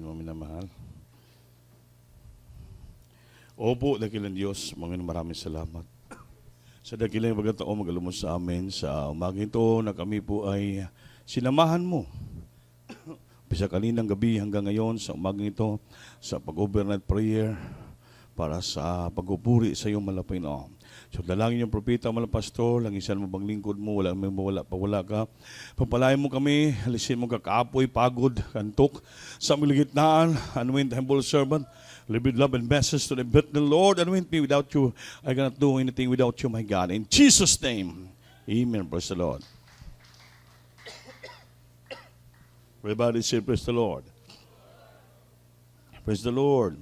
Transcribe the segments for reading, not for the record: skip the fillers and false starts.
mga minamahal. Opo, dakilang Diyos, mga maraming salamat. Sa dakilang pagkatao magalumos sa amin sa umagang ito na kami po ay sinamahan mo. Bisa kaninang gabi hanggang ngayon sa umagang ito sa pag-overnight prayer para sa pagpupuri sa iyong malapay na. So dalangin yung propeta, mga pastor, langisan mo bang lingkod mo, wala may mawala pa, wala ka. Pagpalain mo kami, halisin mo kakaapoy, pagod, kantok, sa miligitnaan, anoint the humble servant, live with love and message to the the Lord, anoint me without you, I cannot do anything without you, my God. In Jesus' name, amen, praise the Lord. Everybody say, praise the Lord. Praise the Lord.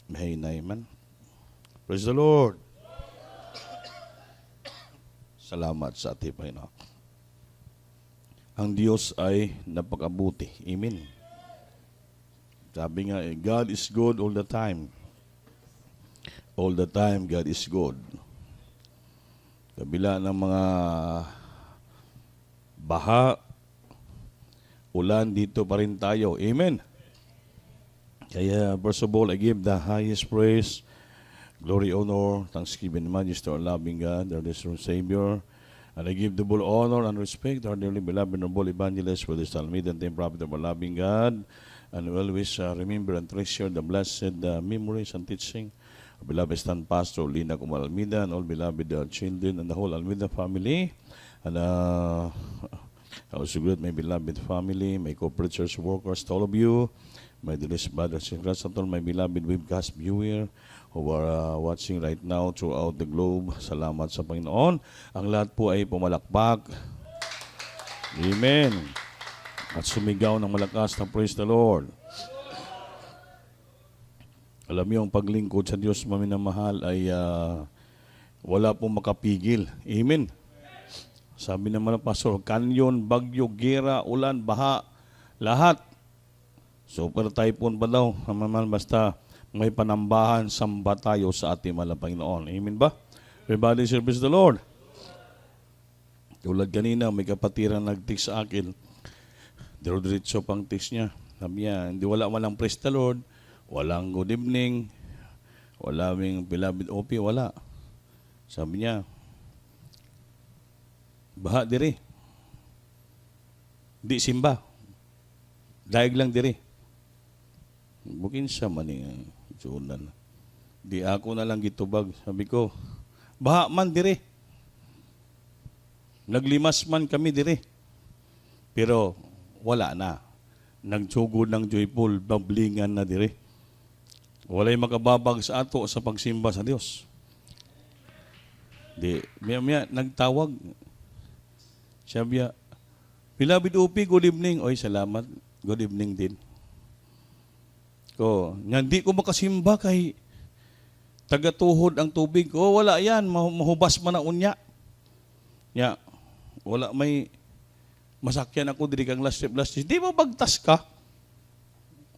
Amen. Praise the Lord. Salamat sa ating Panginoon. Ang Diyos ay napakabuti. Amen. Sabi nga, God is good all the time. All the time, God is good. Kabila ng mga baha, ulan, dito pa rin tayo. Amen. Kaya, first of all, I give the highest praise, glory, honor, thanksgiving, majesty, our loving God, our dear Savior. And I give double honor and respect to our dearly beloved noble evangelist for this Almeida and prophet of our loving God. And we always remember and treasure the blessed memories and teaching of beloved stand pastor Lina Kumal Almeida and all beloved children and the whole Almeida family. And I also greet my beloved family, my co-preachers, workers, to all of you, my dearest brothers and sisters, and all my beloved webcast viewer who are watching right now throughout the globe. Salamat sa Panginoon. Ang lahat po ay pumalakpak. Amen. At sumigaw ng malakas na praise the Lord. Alam niyo, ang paglingkod sa Diyos maminamahal ay wala pong makapigil. Amen. Sabi naman ng pastor, kanyon, bagyo, gera, ulan, baha, lahat. Super typhoon pa daw. Basta may panambahan, samba tayo sa ating mahal Panginoon. Amen ba? Everybody service the Lord. Tulad kanina, may kapatiran nag-text sa akin. Diretso pang text niya. Sabi niya, hindi wala walang praise the Lord, walang good evening, walang beloved OP, wala. Sabi niya, baha diri. Di simba. Daig lang diri. Bukin siya man sunan. Di ako na lang gitubag. Sabi ko, baha man dire. Naglimas man kami dire. Pero wala na. Nagsugod ng joyful, bablingan na dire. Walay makababag sa ato sa pagsimba sa Dios. Di, maya nagtawag. Sabi niya, beloved Upi, good evening. Oy, salamat. Good evening din. Hindi ko makasimba kay tagatuhod ang tubig. Wala yan. Mahubas man ang unya. Wala may masakyan ako diri kang last trip. Di ba bagtas ka?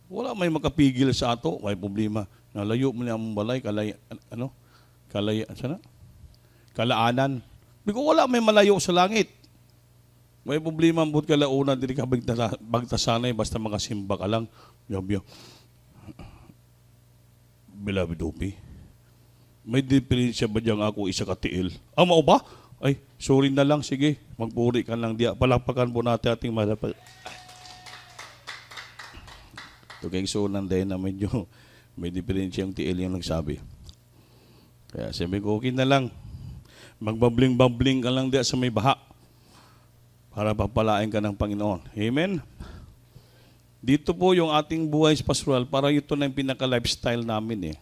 Wala may makapigil sa ato. May problema. Nalayo mo niya ang balay, kalaanan. Biko wala may malayo sa langit. May problema ang kalauna diri ka bagtasanay basta makasimba ka lang. Yobyo. Beloved Upi, may diferensya ba diyang ako isa katiil? Mao ba? Ay, sorry na lang, sige. Magpuri ka lang diya. Palakpakan po natin ating malapal. Ito kayong sunan din na medyo may diferensya yung tiil yung nagsabi. Kaya sabi ko, okay na lang. Magbabling-babling ka lang diya sa may baha para papalain ka ng Panginoon. Amen? Dito po yung ating buhay pastoral, para ito na yung pinaka-lifestyle namin eh.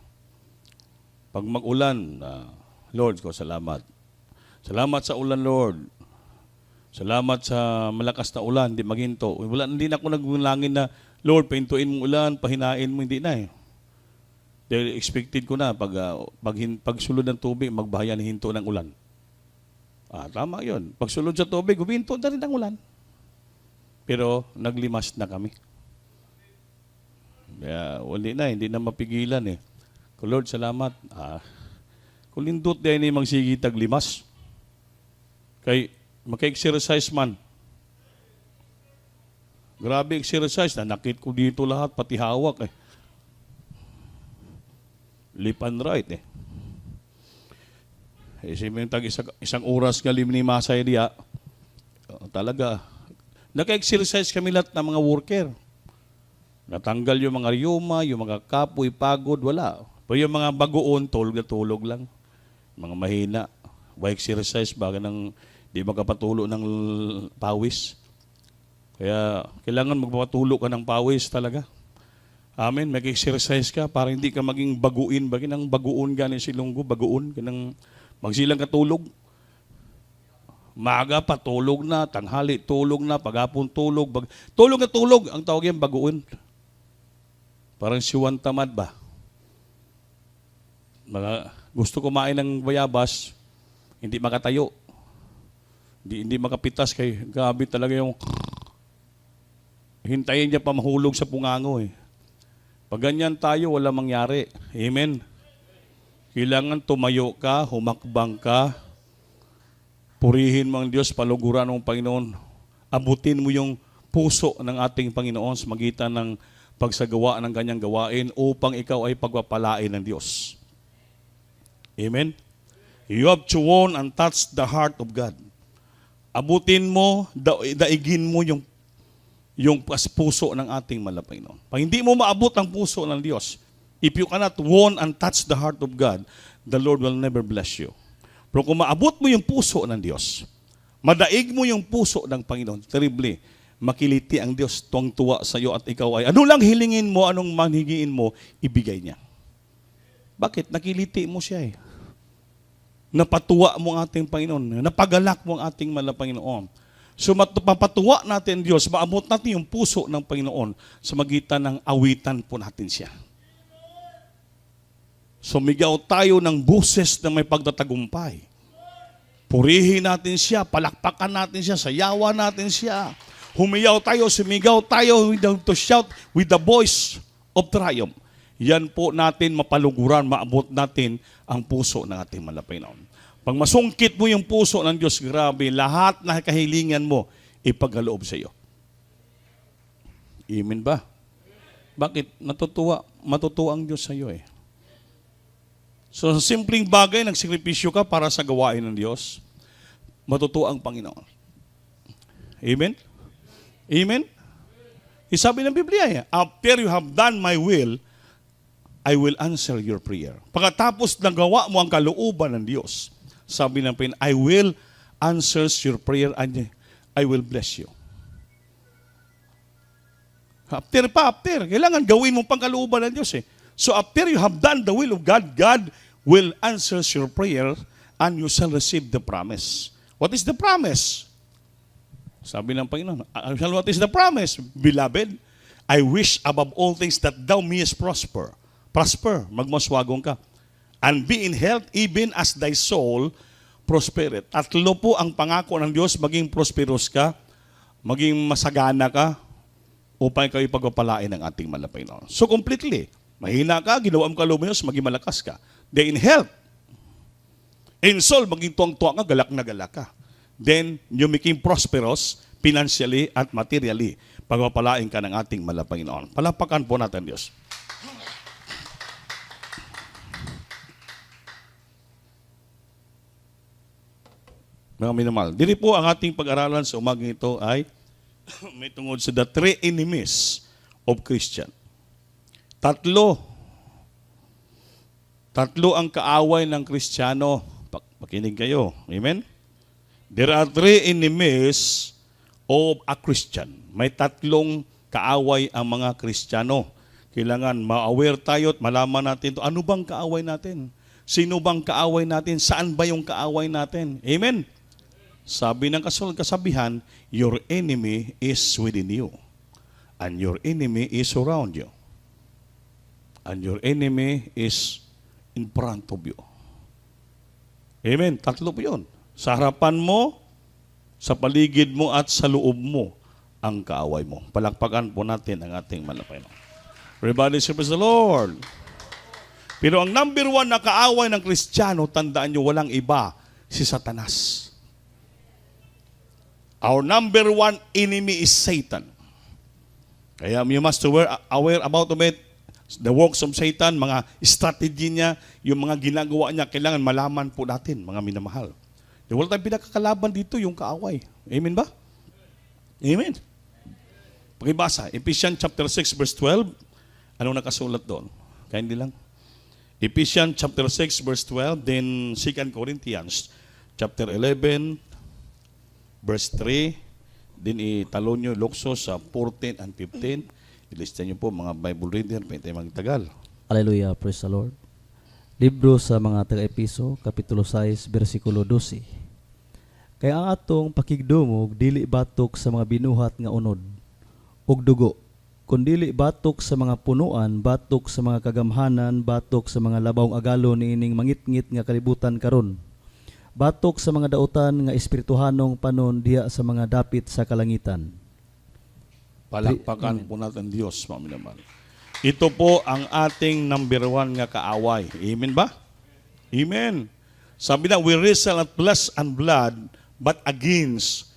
Pag mag-ulan, Lord ko, salamat. Salamat sa ulan, Lord. Salamat sa malakas na ulan, hindi maghinto. Hindi na ako naglangin na, Lord, pahintuin mo ulan, pahinain mo, hindi na eh. Dahil expected ko na, pag sulod ng tubig, magbahayan hinto ng ulan. Tama yun. Pag sulod sa tubig, huminto na rin ang ulan. Pero naglimas na kami. Kaya hindi na mapigilan eh. Lord, salamat. Kulindot din ni magsigitag limas. Kay maka-exercise man. Grabe exercise. Nanakit ko dito lahat, pati hawak eh. Left and right eh. Isipin tag isang oras ka limnimasa diya. Talaga. Naka-exercise kami lahat ng mga worker. Natanggal yung mga riyuma, yung mga kapoy, pagod, wala. Pero yung mga bagoon, tulog na tulog lang. Mga mahina. Why exercise? Baga nang di makapatulo ng pawis. Kaya kailangan magpapatulo ka ng pawis talaga. Amen. Mag-exercise ka para hindi ka maging baguin. Bagay ng baguon gani silunggo, baguon. Kanang magsilang katulog. Maaga pa, tulog na. Tanghali, tulog na. Paghapon, tulog. Tulog na tulog. Ang tawag yan, baguon. Parang siwan tamad ba? Gusto kumain ng bayabas, hindi makatayo. Hindi makapitas kay gabi talaga yung hintayin niya pa mahulog sa pungango eh. Pag ganyan tayo, wala mangyari. Amen. Kailangan tumayo ka, humakbang ka, purihin mo ang Diyos, paluguran ng Panginoon. Abutin mo yung puso ng ating Panginoon sa magitan ng pagsagawa ng kanyang gawain upang ikaw ay pagpapalain ng Diyos. Amen? You have to want and touch the heart of God. Abutin mo, daigin mo yung puso ng ating Panginoon. Pag hindi mo maabot ang puso ng Diyos, if you cannot want and touch the heart of God, the Lord will never bless you. Pero kung maabot mo yung puso ng Diyos, madaig mo yung puso ng Panginoon, terribly, makiliti ang Diyos, tuwang-tuwa sa iyo at ikaw ay, ano lang hilingin mo, anong manhigiin mo, ibigay niya. Bakit? Nakiliti mo siya eh. Napatuwa mo ang ating Panginoon. Napagalak mo ang ating Panginoon. So mapatuwa natin Diyos, maabot natin yung puso ng Panginoon sa magitan ng awitan po natin siya. Sumigaw tayo ng buses na may pagtatagumpay. Purihin natin siya, palakpakan natin siya, sayawan natin siya. Humiyaw tayo, sumigaw tayo to shout with the voice of triumph. Yan po natin mapaluguran, maabot natin ang puso ng ating Panginoon. Pag masungkit mo yung puso ng Diyos, grabe, lahat na kahilingan mo, ipagkaloob sa iyo. Amen ba? Bakit? Matutuwa ang Diyos sa iyo eh. So, sa simpleng bagay, nagsakripisyo ka para sa gawain ng Diyos, matutuwa ang Panginoon. Amen? Amen? Isabi ng Biblia, after you have done my will, I will answer your prayer. Pagkatapos nagawa mo ang kalooban ng Diyos, sabi ng Panginoon, I will answer your prayer and I will bless you. After. Kailangan gawin mo pang kalooban ng Diyos eh. So after you have done the will of God, God will answer your prayer and you shall receive the promise. What is the promise? Sabi ng Panginoon, what is the promise? Beloved, I wish above all things that thou mayest prosper. Prosper, magmaswagong ka. And be in health even as thy soul prospereth. Tatlo po ang pangako ng Diyos, maging prosperous ka, maging masagana ka, upang ikaw ipagpapalain ng ating Panginoon. So completely, mahina ka, ginawa mo kalooban ng Diyos, maging malakas ka. Then in health, in soul, maging tuwang-tuwa ka, galak na galak ka. Then you became prosperous, financially at materially, pagpapalain ka ng ating Panginoon. Palapakan po natin Diyos. Mga minamahal, dili po ang ating pag-aralan sa umagang ito ay may tungod sa the three enemies of Christian. Tatlo ang kaaway ng Kristiyano. Pakinig kayo. Amen? There are three enemies of a Christian. May tatlong kaaway ang mga Kristiyano. Kailangan ma-aware tayo at malaman natin ito. Ano bang kaaway natin? Sino bang kaaway natin? Saan ba yung kaaway natin? Amen? Sabi ng kasabihan, your enemy is within you. And your enemy is around you. And your enemy is in front of you. Amen? Tatlo po yun. Sa harapan mo, sa paligid mo, at sa loob mo, ang kaaway mo. Palakpakan po natin ang ating Panginoon. Everybody praise the Lord. Pero ang number one na kaaway ng Kristiyano, tandaan nyo, walang iba, si Satanas. Our number one enemy is Satan. Kaya you must aware about it. The works of Satan, mga strategy niya, yung mga ginagawa niya, kailangan malaman po natin, mga minamahal. Wala tayong pinakakalaban dito, yung kaaway. Amen ba? Amen. Pakibasa, Ephesians chapter 6 verse 12. Anong nakasulat doon? Kaya hindi lang. Ephesians chapter 6 verse 12, then 2 Corinthians chapter 11 verse 3, then italo nyo Lukso sa 14 and 15. Ilista nyo po mga Bible reader, pwede tayo magtagal. Hallelujah, praise the Lord. Libro sa mga taga-Episo, Kapitulo 6, versikulo 12. Kaya ang atong pakigdumog, dili batok sa mga binuhat nga unod, ug dugo, kundili batok sa mga punuan, batok sa mga kagamhanan, batok sa mga labawng agalon niining mangitngit nga kalibutan karon, batok sa mga dautan nga espirituhanong panon diha sa mga dapit sa kalangitan. Palakpakan po natin Diyos, mga minamahal. Ito po ang ating number 1 nga kaaway. Amen ba? Amen. Sabi na, we wrestle not flesh and blood, but against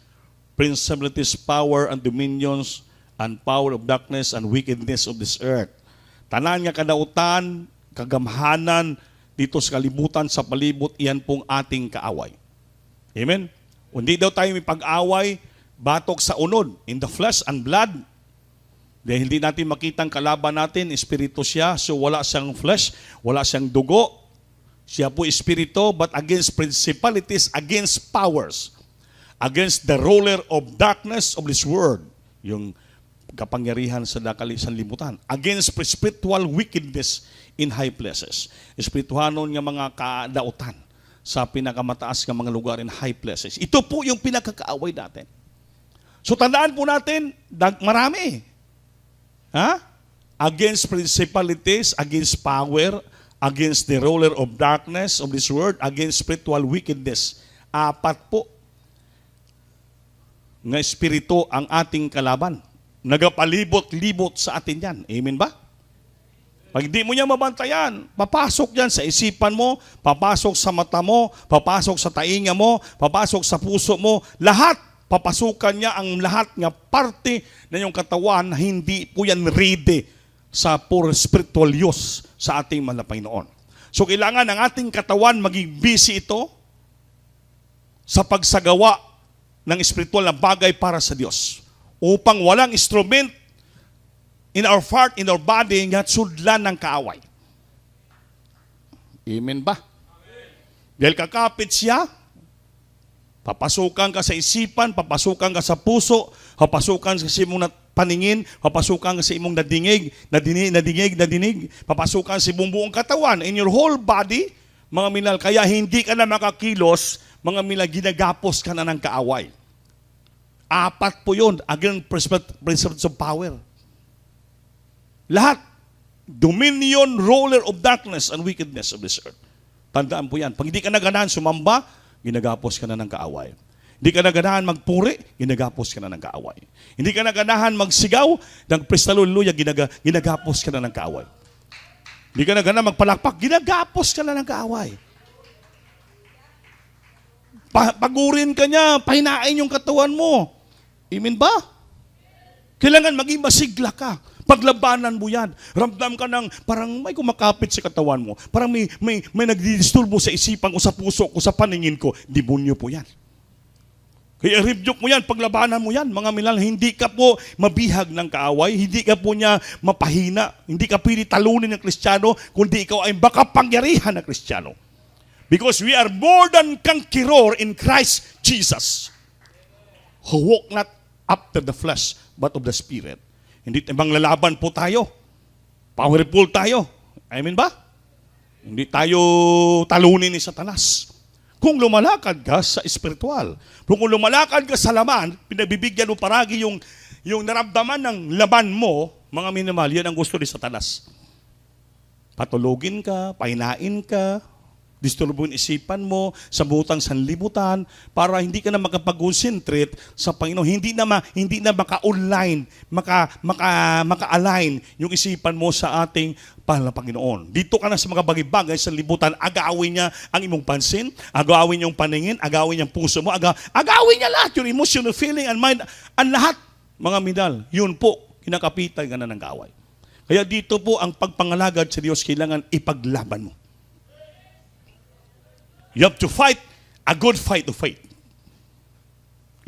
principalities, power, and dominions, and power of darkness, and wickedness of this earth. Tanan nga kadautan, kagamhanan, dito sa kalibutan, sa palibot, iyan pong ating kaaway. Amen? Hindi daw tayo may pag-away, batok sa unod, in the flesh and blood. Dahil hindi natin makitang kalaban natin, espiritu siya, so wala siyang flesh, wala siyang dugo. Siya po espiritu, but against principalities, against powers, against the ruler of darkness of this world, yung kapangyarihan sa libutan, against spiritual wickedness in high places. Espirituhanon nga mga kadautan sa pinakamataas ng mga lugar in high places. Ito po yung pinakakaaway natin. So tandaan po natin, marami. Against principalities, against power, against the ruler of darkness of this world, against spiritual wickedness. 4 po nga espiritu ang ating kalaban. Nagapalibot-libot sa atin yan. Amen ba? Pag di mo niya mabantayan, papasok yan sa isipan mo, papasok sa mata mo, papasok sa tainga mo, papasok sa puso mo, lahat. Papasukan niya ang lahat nga parte na yung katawan na hindi po yan ready sa pure spiritual use sa ating malapay noon. So kailangan ang ating katawan maging busy ito sa pagsagawa ng spiritual na bagay para sa Diyos. Upang walang instrument in our heart, in our body, nga sudlan ng kaaway. Amen ba? Dahil kakapit siya, papasukan ka sa isipan, papasukan ka sa puso, papasukan ka sa imong paningin, papasukan ka sa imong nadinig, papasukan sa imong buong katawan, in your whole body, mga minal, kaya hindi ka na makakilos, mga minal, ginagapos ka na ng kaaway. 4 po yun, against principles of power. Lahat, dominion, ruler of darkness, and wickedness of this earth. Tandaan po yan. Pag hindi ka naganahan sumamba, ginagapos ka na ng kaaway. Hindi ka naganahan magpuri, ginagapos ka na ng kaaway. Hindi ka naganahan magsigaw, nagprestaluluya, ginagapos ka na ng kaaway. Hindi ka naganahan magpalakpak, ginagapos ka na ng kaaway. Pagurin ka niya, pahinain yung katawan mo. Amen ba? Kailangan maging masigla ka. Paglabanan mo yan. Ramdam ka ng parang may kumakapit sa katawan mo. Parang may nagdidisturbo sa isipan ko, sa puso ko, sa paningin ko. Demonyo po yan. Kaya rebuke mo yan, paglabanan mo yan. Mga milal, hindi ka po mabihag ng kaaway. Hindi ka po niya mapahina. Hindi ka pwede talunin ng Kristiyano, kundi ikaw ay makapangyarihan ng Kristiyano. Because we are more than conqueror in Christ Jesus. Who walk not after the flesh, but of the Spirit. Hindi ibang lalaban po tayo. Powerful tayo. Amen ba? Hindi tayo talunin ni Satanas. Kung lumalakad ka sa espiritual, kung lumalakad ka sa laman, pinabibigyan mo paragi yung naramdaman ng laman mo, mga minimal, yan ang gusto ni Satanas. Patulogin ka, pahinain ka, disturbuin isipan mo, sabutang sanlibutan, para hindi ka na makapag-concentrate sa Panginoon. Hindi na maka-online, maka-align yung isipan mo sa ating Panginoon. Dito ka na sa mga bagay-bagay sa libutan, agawin niya ang imong pansin, agawin yung paningin, agawin yung puso mo, agawin niya lahat, yung emotional feeling and mind, ang lahat, mga minal, yun po, Kinakapitan ka na ng kaaway. Kaya dito po ang pagpangalagad sa Diyos, kailangan ipaglaban mo. You have to fight a good fight of faith.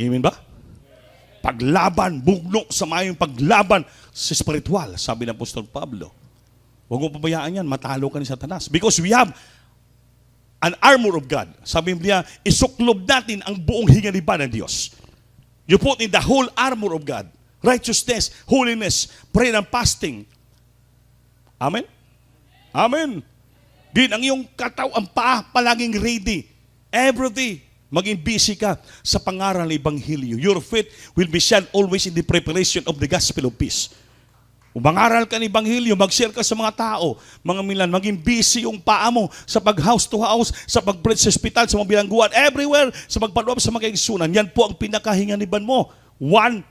Amen ba? Paglaban, bugno sa mayong paglaban sa spiritual, sabi ng Apostol Pablo. Huwag mo pabayaan yan, matalo ka ni Satanas. Because we have an armor of God. Sabi niya, isuklob natin ang buong hinganiban ng Diyos. You put in the whole armor of God. Righteousness, holiness, prayer and fasting. Amen? Amen. Din ang iyong ang paa palaging ready. Every day, maging busy ka sa pangaral ng Ebanghelyo. Your faith will be shed always in the preparation of the gospel of peace. Kung mangaral ka ng Ebanghelyo, mag-share ka sa mga tao, mga milan, maging busy yung paa mo sa pag-house to house, sa pag-preach sa hospital, sa mga bilangguan, everywhere, sa pagpaloob sa mga kaigsunan. Yan po ang pinakahinganiban mo. One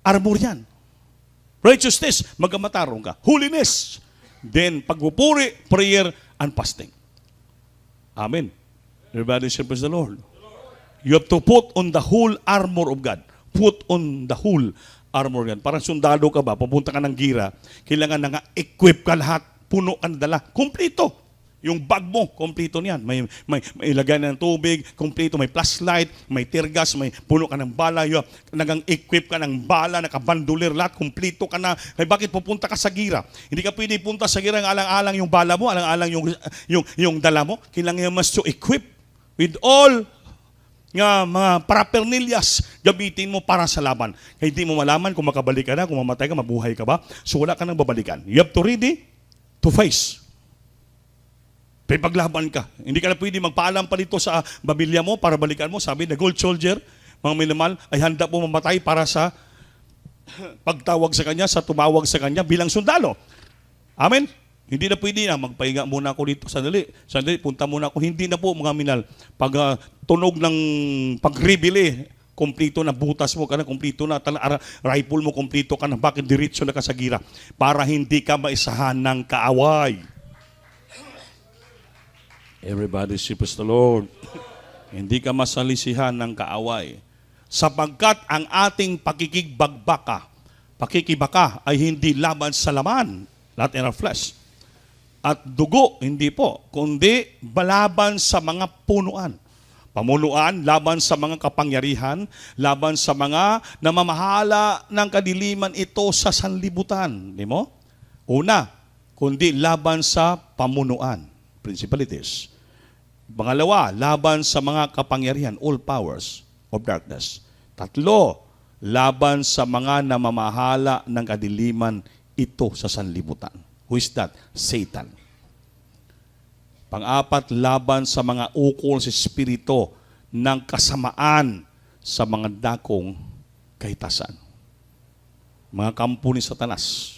armor yan. Righteousness, magamatarong ka. Holiness, then pagpupuri, prayer, and fasting. Amen. Everybody say praise the Lord. You have to put on the whole armor of God. Put on the whole armor of God. Parang sundalo ka ba, pupunta ka ng gira, kailangan na nga equip ka lahat, puno ka na dala. Kompleto. Yung bag mo, kompleto niyan. May ilagay na ng tubig, kompleto, may flashlight, may tear gas, may puno ka ng bala, nagang equip ka ng bala, nakabandulir lahat, kompleto ka na. Ay bakit pupunta ka sa gira? Hindi ka pwede punta sa gira ng alang-alang yung bala mo, alang-alang yung dala mo. Kailangan mas to equip with all nga mga parapernilyas gamitin mo para sa laban. Kaya hindi mo malaman kung makabalik ka na, kung mamatay ka, mabuhay ka ba. So wala ka nang babalikan. You have to ready to face. May paglaban ka. Hindi ka na pwede magpaalam pa dito sa babilya mo para balikan mo. Sabi na gold soldier, mga minamahal, ay handa po mamatay para sa pagtawag sa kanya, sa tumawag sa kanya bilang sundalo. Amen? Hindi na pwede na, magpahinga muna ako dito. Sandali, punta muna ako. Hindi na po mga minal. Pag tunog ng pagrebele, kumplito na butas mo ka na, kumplito na, rifle mo, kumplito ka na, bakit diretso na ka sa gira? Para hindi ka maisahan ng kaaway. Everybody praise the Lord. Hindi ka masalisihan ng kaaway. Sapagkat ang ating pakikibaka ay hindi laban sa laman, not in our flesh. At dugo, hindi po, kundi balaban sa mga punuan. Pamunuan, laban sa mga kapangyarihan, laban sa mga namamahala ng kadiliman ito sa sanlibutan. Di mo? Una, kundi laban sa pamunuan, principalities. Pangalawa, laban sa mga kapangyarihan, all powers of darkness. Tatlo, laban sa mga namamahala ng kadiliman ito sa sanlibutan. Who is that? Satan. Pang-apat, laban sa mga ukol sa espiritu ng kasamaan sa mga dakong kahitasan. Mga kampo ni Satanas.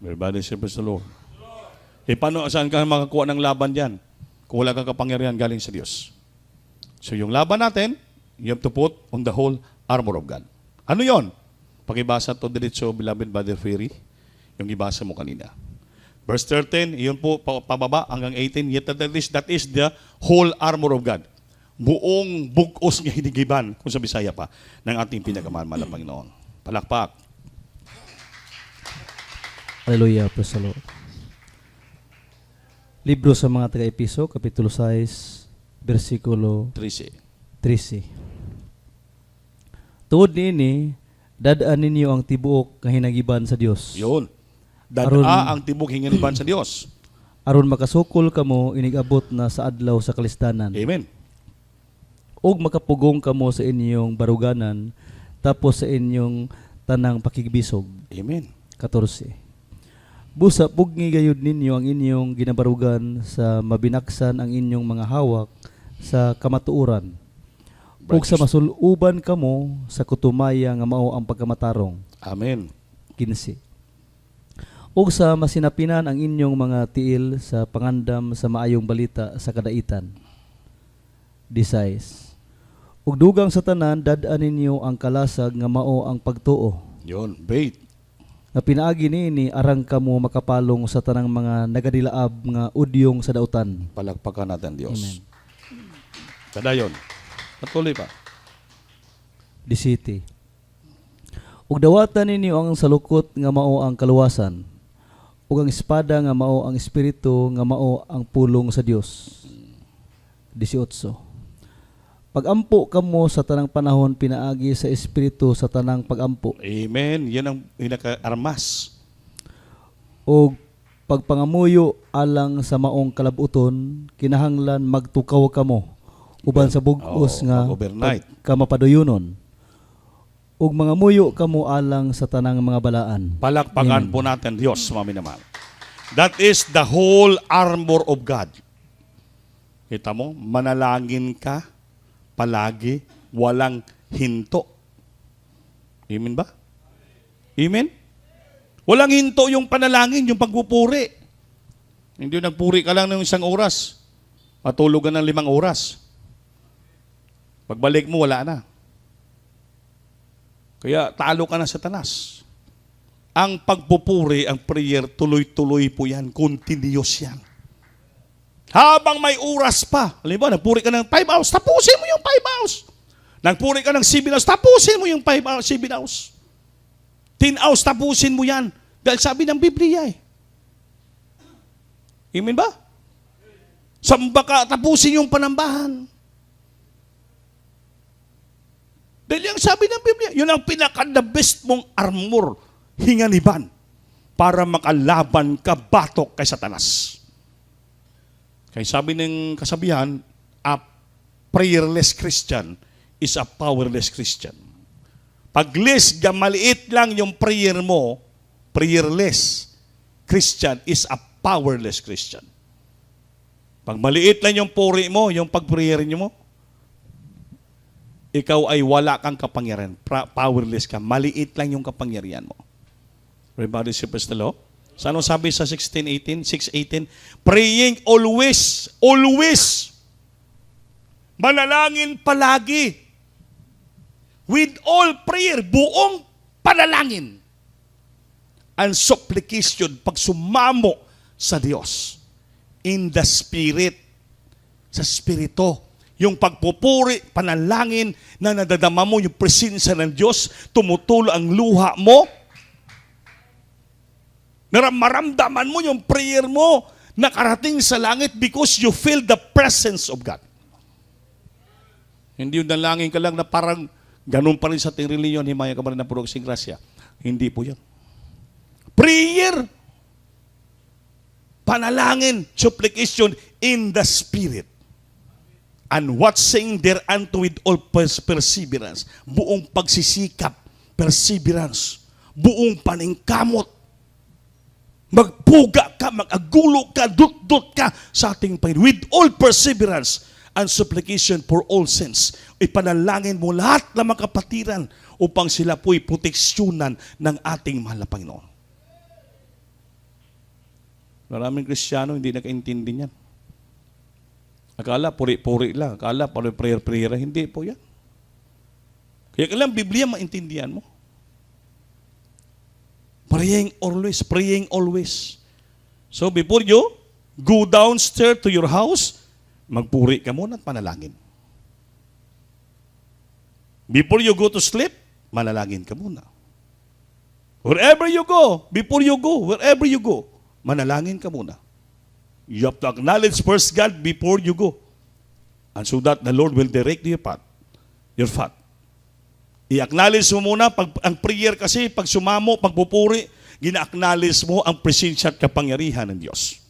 Everybody say praise the Lord. Paano, saan ka makakuha ng laban dyan? Kung wala kang kapangyarihan galing sa Diyos. So yung laban natin, you have to put on the whole armor of God. Ano yon? Pakibasa to diretso, beloved brother Ferry, yung ibasa mo kanina. Verse 13, yun po pababa hanggang 18, yet that is the whole armor of God. Buong bugos niya hinigiban, kung sa Bisaya pa, ng ating pinakamahal na Panginoon. Palakpak. Hallelujah, praise the Lord. Libro sa mga taga-Episo, Kapitulo 6, versikulo 13. Tuod niini, dadaan ninyo ang tibuok kahinagiban sa Dios. Yun. Dadaa ang tibok hinganiban sa Diyos. Aron makasukol kamo inigabot na sa adlaw sa kalistanan. Amen. Og makapugong kamo sa inyong baruganan, tapos sa inyong tanang pakigbisog. Amen. 14. Busa pugni gayud ninyo ang inyong ginabarugan sa mabinaksan ang inyong mga hawak sa kamatuoran. Ug sa masuluban kamo sa kutumaya nga mao ang pagkamatarong. Amen. 15. Ug sa masinapinan ang inyong mga tiil sa pangandam sa maayong balita sa kadaitan. 16. Ug dugang sa tanan dad-an ninyo ang kalasag nga mao ang pagtuo. Yun, bait. Na pinaagi ni arang kamo makapalong sa tanang mga nagadilaab nga udyong sa dautan. Palakpakan natin Diyos. Amen. Kada yun. Patuloy pa. 17. Ug dawatan ninyo ang salukot nga mao ang kaluwasan, ug ang espada nga mao ang espiritu nga mao ang pulong sa Dios. 18. Pagampo kamo sa tanang panahon pinaagi sa espiritu sa tanang pagampo. Amen. Yan ang pinaka-armas. O pagpangamuyo alang sa maong kalabuton, kinahanglan magtukaw kamo uban sa bug-os nga mag-overnight. kamapaduyunon. Ug mga muyo kamo alang sa tanang mga balaan. Palakpakan po natin Diyos, mami naman. That is the whole armor of God. Kita mo, manalangin ka palagi, walang hinto. Amen ba? Amen? Walang hinto yung panalangin, yung pagpupuri. Hindi nagpuri ka lang ng 1 oras. Matulog ka ng 5 oras. Pagbalik mo, wala na. Kaya talo ka na sa tanas. Ang pagpupuri, ang prayer, tuloy-tuloy po yan. Continuous yan. Habang may oras pa. Halimbawa, nagpuri ka ng 5 hours, tapusin mo yung 5 hours. Nagpuri ka ng 7 hours, tapusin mo yung 5 hours, 7 hours. 10 hours, tapusin mo yan. Dahil sabi ng Biblia eh. Amen ba? Samba ka, tapusin yung panambahan. Dahil yung sabi ng Biblia, yun ang pinaka-the best mong armor, hinganiban, para makalaban ka batok kay Satanas. Kaya sabi ng kasabihan, a prayerless Christian is a powerless Christian. Pag less, maliit lang yung prayer mo, prayerless Christian is a powerless Christian. Pag maliit lang yung puri mo, yung pag-prayer mo, ikaw ay wala kang kapangyarihan. Powerless ka. Maliit lang yung kapangyarihan mo. Everybody supposed to know? So ano sabi sa 6:18? Praying always, always. Manalangin palagi. With all prayer, buong panalangin. And supplication, pag sumamo sa Diyos. In the Spirit. Sa Spirito. Yung pagpupuri, panalangin na nadadama mo yung presensya ng Diyos, tumutulo ang luha mo. Maramdaman mo yung prayer mo nakarating sa langit because you feel the presence of God. Hindi yung dalangin ka lang na parang ganun pa rin sa ating reliyon, himaya ka ba rin ng purong grasya. Hindi po yan. Prayer, panalangin, supplication in the Spirit. And watching thereunto with all perseverance. Buong pagsisikap, perseverance. Buong paningkamot. Magpuga ka, magagulo ka, dut-dut ka sa ating Panginoon. With all perseverance and supplication for all sins. Ipanalangin mo lahat ng mga kapatiran upang sila po'y proteksyonan ng ating mahal na Panginoon. Maraming Kristiyano hindi nakaintindi niyan. Akala puri-puri lang. Akala prayer-prayer. Hindi po yan. Kaya kailangan Biblia maintindihan mo. Praying always. Praying always. So before you go downstairs to your house, magpuri ka muna at panalangin. Before you go to sleep, manalangin ka muna. Wherever you go, before you go, wherever you go, manalangin ka muna. You have to acknowledge first God before you go. And so that the Lord will direct your path. Your path. I-acknowledge mo muna, ang prayer kasi, pag sumamo, pagpupuri, gina-acknowledge mo ang presensya at kapangyarihan ng Diyos.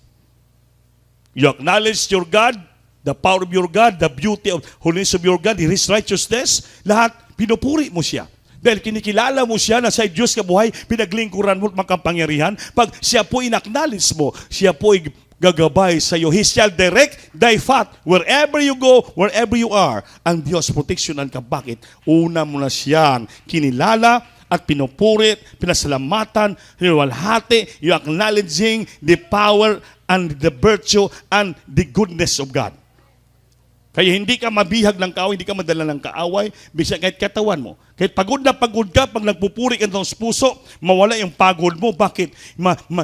You acknowledge your God, the power of your God, the beauty of holiness of your God, His righteousness, lahat, pinupuri mo siya. Dahil kinikilala mo siya na sa Diyos ka buhay, pinaglingkuran mo at makapangyarihan. Pag siya po in-acknowledge mo, siya po gagabay sa iyo. He shall direct thy path wherever you go, wherever you are. Ang Diyos proteksyonan ka. Bakit? Una mo na siyang kinilala at pinupurit, pinasalamatan, niwalhati, you acknowledging the power and the virtue and the goodness of God. Kaya hindi ka mabihag ng kaaway, hindi ka madala ng kaaway, bisag kahit katawan mo. Kahit pagod na pagod ka, pag nagpupuri ka ng puso, mawala yung pagod mo. Bakit?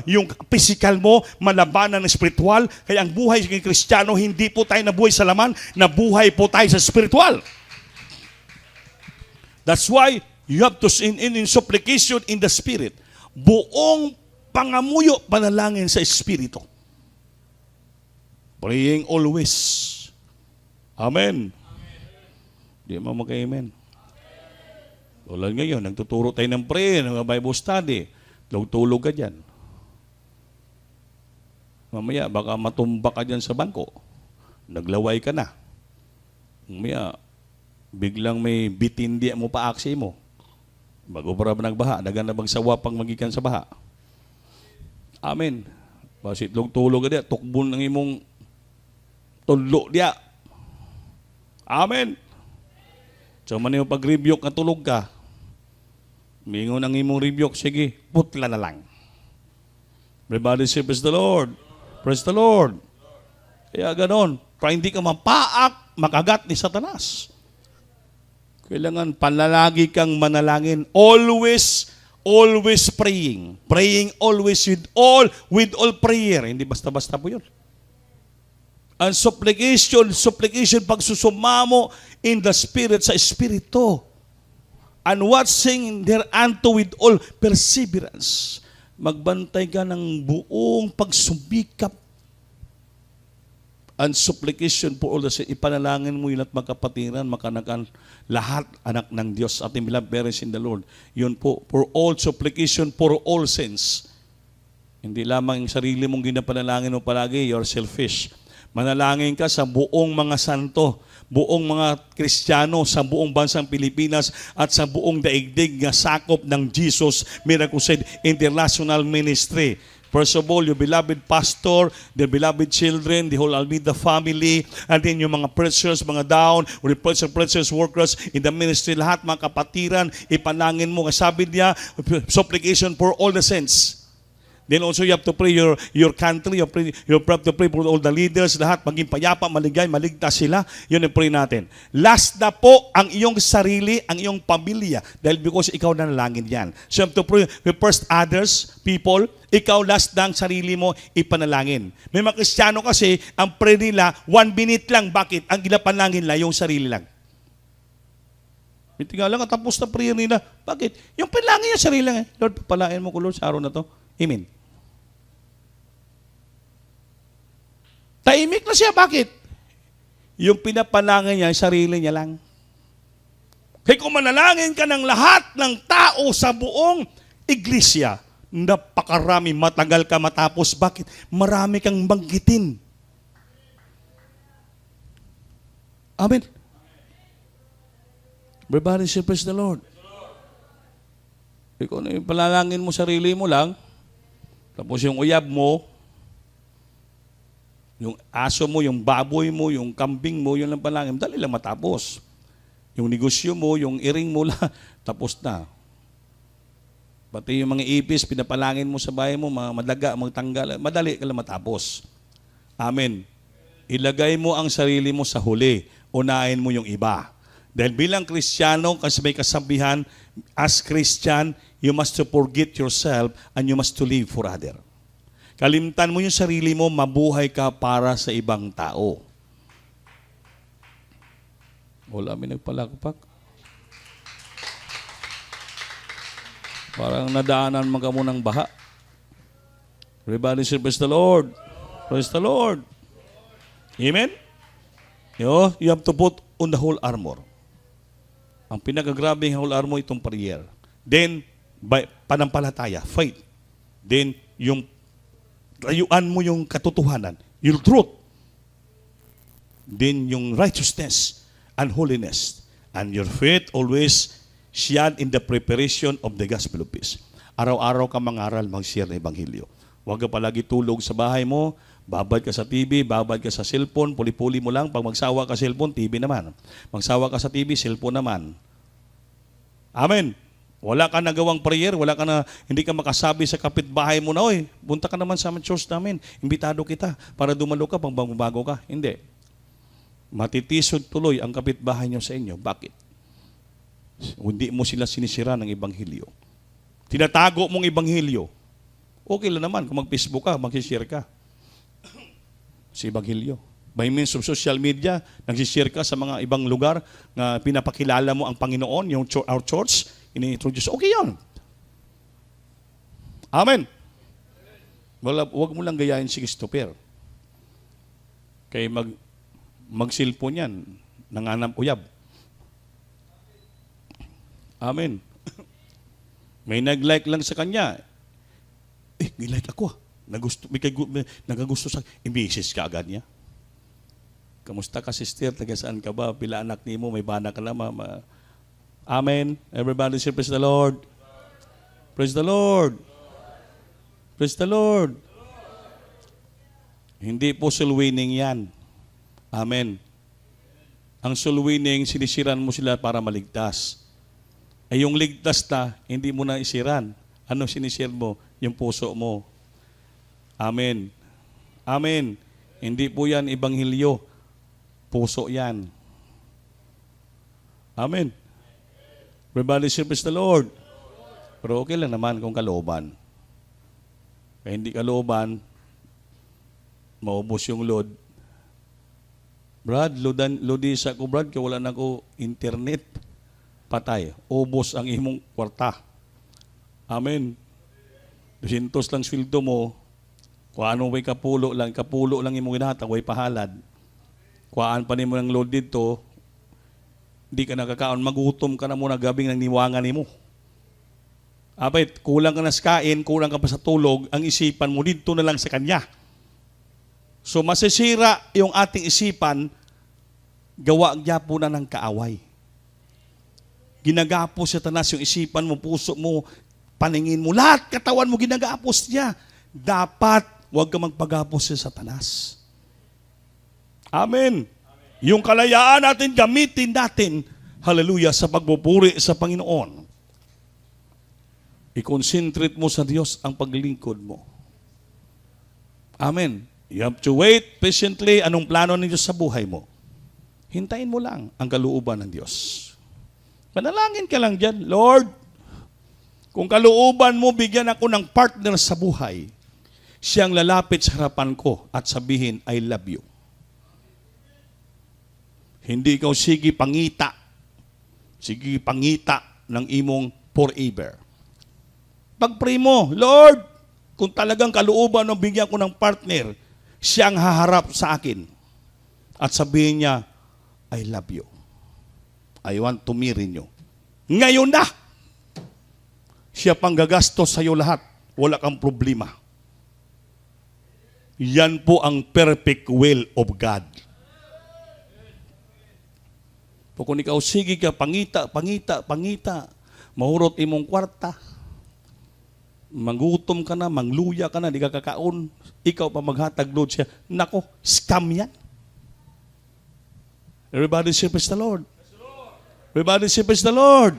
Yung physical mo, malabanan ng spiritual. Kaya ang buhay ng Kristiyano, hindi po tayo nabuhay sa laman, nabuhay po tayo sa spiritual. That's why, You have to sin in supplication in the Spirit. Buong pangamuyo, panalangin sa Espiritu. Praying always. Amen. Di mo mag-amen. Tulad ngayon, nagtuturo tayo ng prayer, ng Bible study. Tulog ka dyan. Mamaya, baka matumba ka dyan sa bangko. Naglaway ka na. Mamaya, biglang may bitindi mo pa aksi mo. Bago para nagbaha, dagan na bang sawa pang magikan sa baha. Amen. Basit tulog ka diya, tukbon ng imong tulo diya. Amen. So man yung pag-rebuke na tulog ka, mingon ang imong rebuke, sige, putla na lang. Everybody say, praise the Lord. Praise the Lord. Kaya ganon, para hindi ka mapaak, makagat ni Satanas. Kailangan panalagi kang manalangin. Always praying. Praying always with all prayer. Hindi basta-basta po yun. And supplication, pagsusumamo in the Spirit, sa Espiritu. And watching thereunto with all perseverance. Magbantay ka ng buong pagsumikap and supplication for all the saints. Ipanalangin mo yun at magkapatiran, makanakan lahat anak ng Diyos at beloved parents in the Lord. Yun po, for all supplication for all saints. Hindi lamang yung sarili mong ginapanalangin mo palagi, you're selfish. Manalangin ka sa buong mga santo, buong mga Kristiyano sa buong bansang Pilipinas at sa buong daigdig na sakop ng Jesus Miracle Crusade International Ministry. First of all, your beloved pastor, the beloved children, the whole Almeida family, and then yung mga preachers, mga down, or the preachers, workers in the ministry, lahat mga kapatiran, ipanangin mo. Sabi niya, supplication for all the saints. Then also you have to pray your country, you have to pray for all the leaders, lahat, maging payapa, maligay, maligtas sila. Yun ang pray natin. Last na po ang iyong sarili, ang iyong pamilya, dahil because ikaw na nalangin yan. So you have to pray first others, people, ikaw last na ang sarili mo ipanalangin. May mga Kristiyano kasi, ang pray nila, 1 minute lang. Bakit? Ang ginapanalangin nila, yung sarili lang. Tingnan lang, tapos na prayer nila. Bakit? Yung panalangin yung sarili lang. Lord, papalain mo ko, Lord, sa araw na to. Amen. Tahimik na siya. Bakit? Yung pinapanalangin niya, sarili niya lang. Kaya kung manalangin ka ng lahat ng tao sa buong iglesia, napakarami, matagal ka matapos. Bakit? Marami kang banggitin. Amen. Everybody say, praise the Lord. Kaya kung palalangin mo sarili mo lang, tapos yung uyab mo, yung aso mo, yung baboy mo, yung kambing mo, yun lang palangin, dali lang matapos. Yung negosyo mo, yung iring mo lang, tapos na. Pati yung mga ipis, pinapalangin mo sa bahay mo, mga madaga, magtanggal, madali ka lang matapos. Amen. Ilagay mo ang sarili mo sa huli, unahin mo yung iba. Dahil bilang Kristiyano, kasi may kasabihan, as Christian, you must to forget yourself and you must to live for other. Kalimtan mo yung sarili mo, mabuhay ka para sa ibang tao. Wala, may nagpalakpak. Parang nadaanan mga mo ng baha. Everybody say, praise the Lord. Praise the Lord. Amen? You have to put on the whole armor. Ang pinakagrabing whole armor itong prayer. Then, panampalataya, faith. Then, yung layuan mo yung katotohanan, yung truth. Then, yung righteousness and holiness. And your faith always shared in the preparation of the gospel of peace. Araw-araw ka mangaral, mag-share ng ebanghelyo. Huwag ka palagi tulog sa bahay mo, babad ka sa TV, babad ka sa cellphone, puli-puli mo lang. Pag magsawa ka cellphone, TV naman. Magsawa ka sa TV, cellphone naman. Amen. Wala ka nagawang prayer, hindi ka makasabi sa kapitbahay mo na, oy, punta ka naman sa church namin, imbitado kita para dumalo ka pang bago ka. Hindi. Matitisod tuloy ang kapitbahay nyo sa inyo. Bakit? Hindi mo sila sinisira ng ebanghelyo. Tinatago mong ebanghelyo. Okay lang naman kung mag-Facebook ka, mag-share ka sa ebanghelyo. By means of social media, nag-share ka sa mga ibang lugar na pinapakilala mo ang Panginoon, our church. ini-introduce. Okay yun. Amen. Wag mo lang gayahin si Christopher. Kaya mag-cellphone yan, nanganam uyab. Amen. May nag-like lang sa kanya. May-like ako. Nagagusto sa i-message ka agad niya. Kamusta ka, sister? Taga saan ka ba? Pila anak ni mo? May bana ka na, mama. Amen. Everybody say, praise the Lord. Praise the Lord. Praise the Lord. Hindi po soul winning yan. Amen. Ang soul winning, sinisiran mo sila para maligtas. Ay yung ligtas na, hindi mo na isiran. Ano sinisir mo? Yung puso mo. Amen. Amen. Hindi po yan ibanghilyo. Puso yan. Amen. Everybody say, praise the Lord. Pero okay lang naman kung kalooban. Kaya hindi kalooban, maubos yung load. Brad, lodisa ko, Brad, kaya wala na ko internet. Patay. Ubos ang imong kwarta. Amen. 200 lang sweldo mo, kung ano may kapulo lang imong ginatang, way pahalad. Kuhaan pa nimo ng load dito, di ka nakakaon, magutom ka na muna gabing ng niwangan nimo. Abay, kulang ka na sa kain, kulang ka pa sa tulog, ang isipan mo dito na lang sa Kanya. So masisira yung ating isipan, gawa niya po na ng kaaway. Ginagapos sa tanas yung isipan mo, puso mo, paningin mo, lahat katawan mo ginagapos niya. Dapat huwag ka magpagapos sa Satanas. Amen. Yung kalayaan natin, gamitin natin, hallelujah, sa pagpupuri sa Panginoon. I-concentrate mo sa Diyos ang paglingkod mo. Amen. You have to wait patiently. Anong plano ng Diyos sa buhay mo? Hintayin mo lang ang kalooban ng Diyos. Manalangin ka lang dyan, Lord, kung kalooban mo, bigyan ako ng partner sa buhay, siyang lalapit sa harapan ko at sabihin, I love you. Hindi ikaw sige pangita ng imong forever. Pag-pray mo, Lord, kung talagang kalooban ng bigyan ko ng partner, siyang haharap sa akin at sabihin niya, I love you. I want to marry you. Ngayon na! Siya pang gagastos sa iyo lahat. Wala kang problema. Yan po ang perfect will of God. Kung ikaw sige ka, pangita, mahurot imong kwarta, mangutom ka na, mangluya ka na, di ka kakaon, ikaw pa maghatag load siya. Nako, scam yan. Everybody say, praise the Lord. Everybody say, praise the Lord.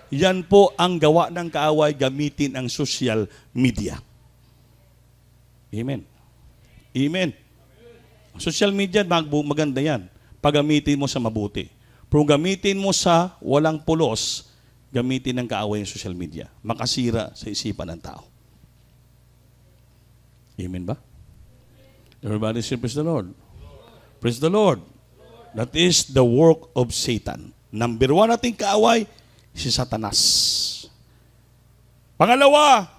Yan po ang gawa ng kaaway, gamitin ang social media. Amen. Amen. Social media, maganda yan. Paggamitin mo sa mabuti. Pero gamitin mo sa walang pulos, gamitin ng kaaway yung social media. Makasira sa isipan ng tao. Amen ba? Everybody say, praise the Lord. Praise the Lord. That is the work of Satan. Number 1 nating kaaway, si Satanas. Pangalawa,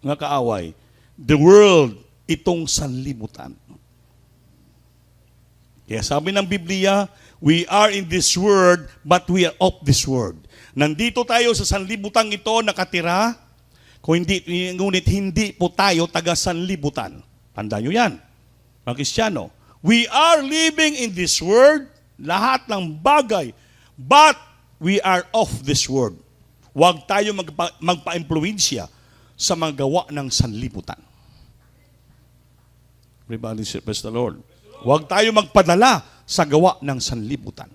nga kaaway, the world, itong sanlibutan. Kaya sabi ng Biblia, we are in this world, but we are of this world. Nandito tayo sa sanlibutang ito nakatira, ngunit hindi po tayo taga sanlibutan. Tandaan nyo yan, mga Kristiyano. We are living in this world, lahat ng bagay, but we are of this world. Huwag tayo magpa-impluensya sa mga gawa ng sanlibutan. Everybody say, praise the Lord. Huwag tayo magpadala sa gawa ng sanlibutan.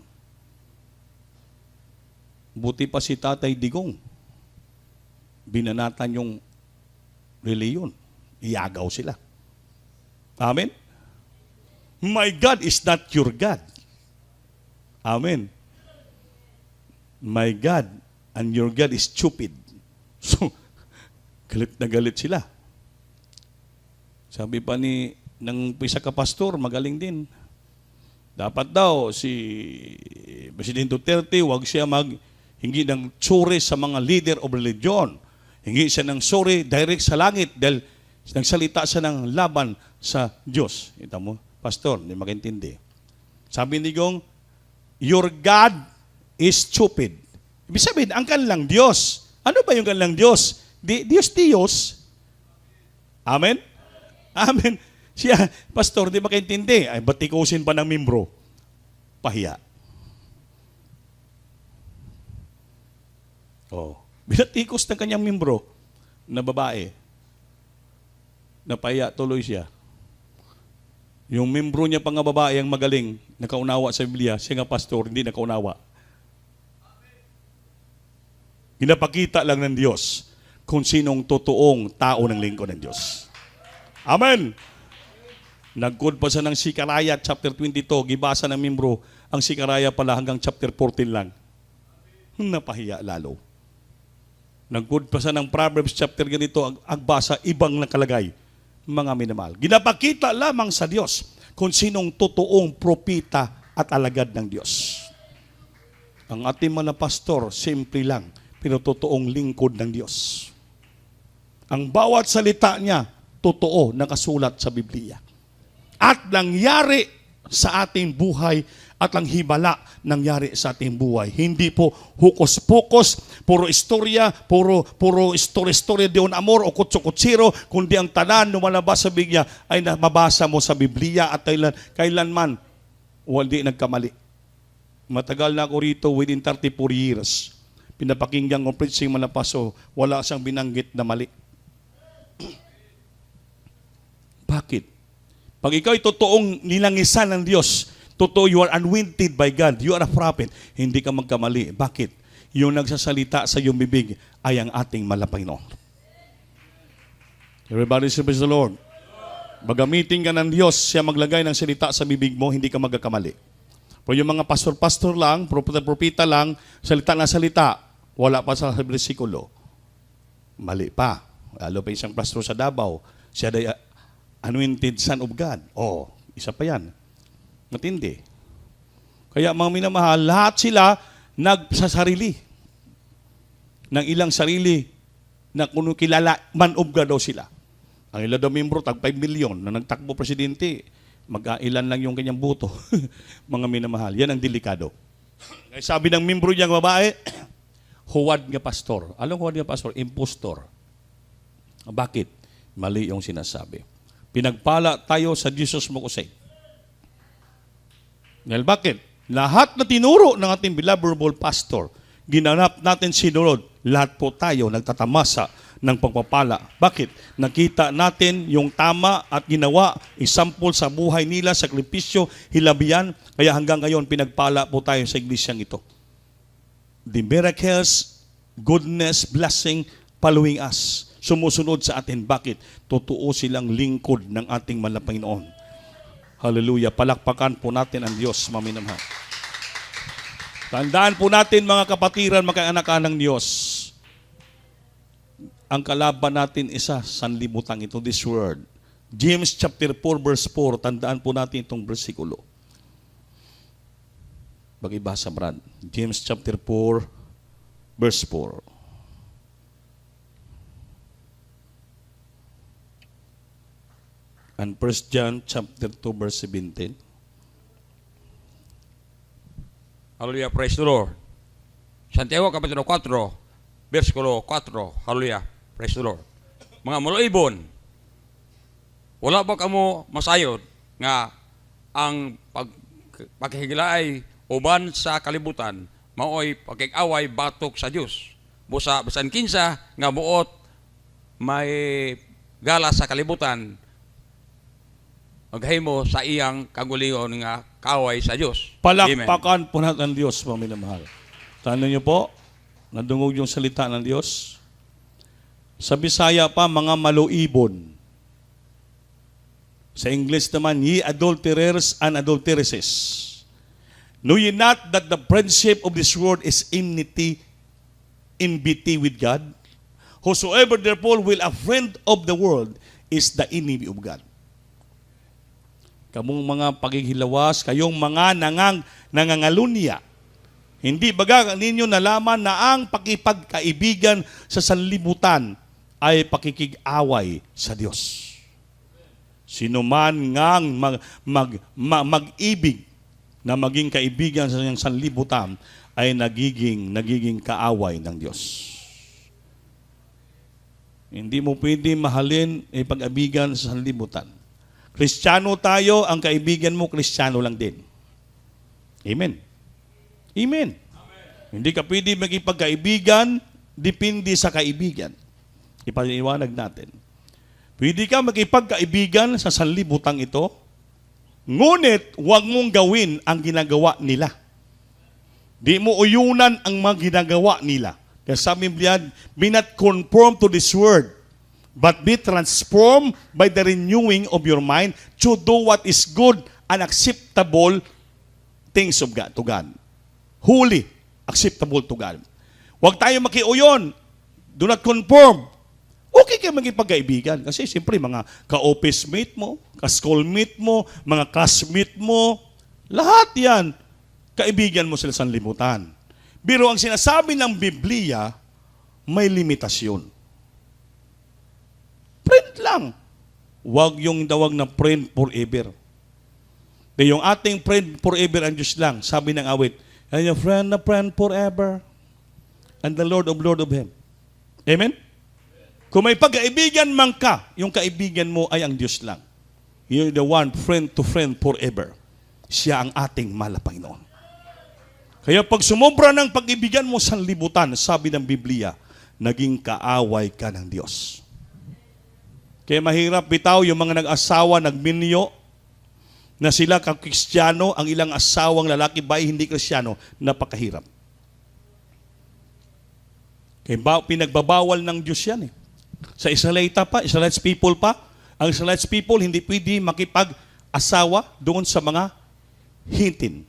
Buti pa si Tatay Digong. Binanatan yung reliyon. Iyagaw sila. Amen? My God is not your God. Amen. My God and your God is stupid. So, galit na galit sila. Sabi pa ng isa ka pastor, magaling din. Dapat daw si Presidente Duterte, huwag siya Hingi ng suri sa mga leader of religion. Hingi siya ng suri direct sa langit dahil nagsalita siya ng laban sa Diyos. Ito mo, pastor, hindi makintindi. Sabi ni Gong, your God is stupid. Ibig sabihin, ang kanilang Diyos. Ano ba yung kanilang Diyos? Diyos. Amen? Amen. Siya, pastor, di makaintindi. Ay, batikusin pa ng membro. Pahiya. Oh. Binatikos ng kanyang membro na babae. Napahiya tuloy siya. Yung membro niya pang babae ang magaling, nakaunawa sa Biblia, siya nga pastor, hindi nakaunawa. Pinapakita lang ng Diyos kung sinong totoong tao ng lingkod ng Diyos. Amen! Nagkod pa siya ng Sikaraya chapter 22, gibasa ng membro, ang Sikaraya pala hanggang chapter 14 lang. Napahiya lalo. Nagkod pa siya ng Proverbs chapter ganito, agbasa, ibang nakalagay. Mga minamahal. Ginapakita lamang sa Diyos kung sinong totoong propita at alagad ng Diyos. Ang ating mga pastor, simple lang, pero totoong lingkod ng Diyos. Ang bawat salita niya, totoo, nakasulat sa Biblia. At nangyari sa ating buhay at ang himala nangyari sa ating buhay. Hindi po hukos-pokos, puro istorya, puro istorya de un amor o kutso-kutsiro, kundi ang tanan lumalabas sa Biblia ay mabasa mo sa Biblia at kailanman hindi nagkamali. Matagal na ako rito, within 34 years. Pinapakinggan ko preaching malapaso, wala siyang binanggit na mali. Bakit? Pag ikaw ay totoong nilangisan ng Diyos, totoo, you are anointed by God, you are a prophet, hindi ka magkamali. Bakit? Yung nagsasalita sa iyong bibig ay ang ating Malapanginoon. Everybody say praise the Lord. Magamitin ka ng Diyos, siya maglagay ng salita sa bibig mo, hindi ka magkakamali. Pero yung mga pastor-pastor lang, propeta lang, salita na salita, wala pa sa bersikulo. Mali pa. Lalo pa isang pastor sa Davao, siya ay anointed son of God. Oh, isa pa yan. Matindi. Kaya mga minamahal, lahat sila nagsasarili ng ilang sarili na kung kilala, man of God daw sila. Ang ilan daw membro, tag 5 million na nagtakbo presidente, mag-ilan lang yung kanyang buto. Mga minamahal, yan ang delikado. Kaya sabi ng membro niyang babae, huwad nga pastor. Alam huwad nga pastor? Impostor. Bakit? Mali yung sinasabi. Pinagpala tayo sa Jesus Mokusay. Dahil bakit? Lahat na tinuro ng ating beloved pastor, ginanap natin sinunod. Lahat po tayo nagtatamasa ng pagpapala. Bakit? Nakita natin yung tama at ginawa, example sa buhay nila, sakripisyo, hilabihan, kaya hanggang ngayon pinagpala po tayo sa iglesyang ito. The miracles, goodness, blessing, following us. Sumusunod sa atin. Bakit? Totoo silang lingkod ng ating Malapanginoon. Hallelujah. Palakpakan po natin ang Diyos, maminamahal. Tandaan po natin mga kapatiran, mga anak-anak ng Diyos. Ang kalaban natin isa, sanlibutan ito, this word. James chapter 4 verse 4, tandaan po natin itong versikulo. Bagibasa, Brad. James chapter 4 verse 4. And 1 John chapter 2 verse 17. Hallelujah, praise the Lord. Santiago kapitulo 4, versikulo 4. Hallelujah, praise the Lord. Mga maloibon, wala ba kamo masayod nga ang paghihilaay uban sa kalibutan maoy pagkikaway batok sa Dios. Busa bisan kinsa nga buot may gala sa kalibutan maghimo sa iyang kagulingon nga kaway sa Diyos. Palakpakan po natin ang Diyos, mga minamahal. Tanong niyo po, nadungog yung salita ng Diyos. Sa Bisaya pa, mga maloibon. Sa English naman, ye adulterers and adulteresses. Know ye not that the friendship of this world is enmity with God? Whosoever therefore will a friend of the world is the enemy of God. Kamong mga paghihilawas, kayong mga nangangalunya, Hindi baga ninyo nalaman na ang pakipagkaibigan sa sanlibutan ay pakikig-away sa Diyos. Sino man ngang mag-ibig na maging kaibigan sa kanyang sanlibutan ay nagiging kaaway ng Diyos. Hindi mo pwede mahalin ay pag-abigan sa sanlibutan. Kristiyano tayo, ang kaibigan mo, Kristiyano lang din. Amen. Amen. Hindi ka pwede magipagkaibigan, depende sa kaibigan. Ipaliwanag natin. Pwede ka magipagkaibigan sa sanlibutang ito, ngunit huwag mong gawin ang ginagawa nila. Di mo uyunan ang mga ginagawa nila. Kaya sa Biblia, be not conformed to this world, but be transformed by the renewing of your mind to do what is good and acceptable things of God, to God. Holy, acceptable to God. Huwag tayo makiuyon. Do not conform. Okay kayo maging-pagkaibigan. Kasi siyempre, mga ka-office mate mo, ka-schoolmate mo, mga classmate mo, lahat yan, kaibigan mo sila sa limutan. Pero ang sinasabi ng Biblia, may limitasyon. Friend lang. Huwag yung tawag na friend forever. Kaya yung ating friend forever ang Diyos lang. Sabi ng awit, and your friend na friend forever, and the Lord of Him. Amen? Kung may pagkaibigan man ka, yung kaibigan mo ay ang Diyos lang. You're the one, friend to friend forever. Siya ang ating mahal na Panginoon. Kaya pag sumobra ng pag-ibigan mo sa libutan, sabi ng Biblia, naging kaaway ka ng Diyos. Kaya mahirap bitaw yung mga nag-asawa, nagminyo, na sila ka-Kristiyano, ang ilang asawang lalaki ba ay hindi Kristiyano, napakahirap. Kaya pinagbabawal ng Diyos yan eh. Sa Israelites people pa, ang Israelites people hindi pwede makipag-asawa doon sa mga hintin.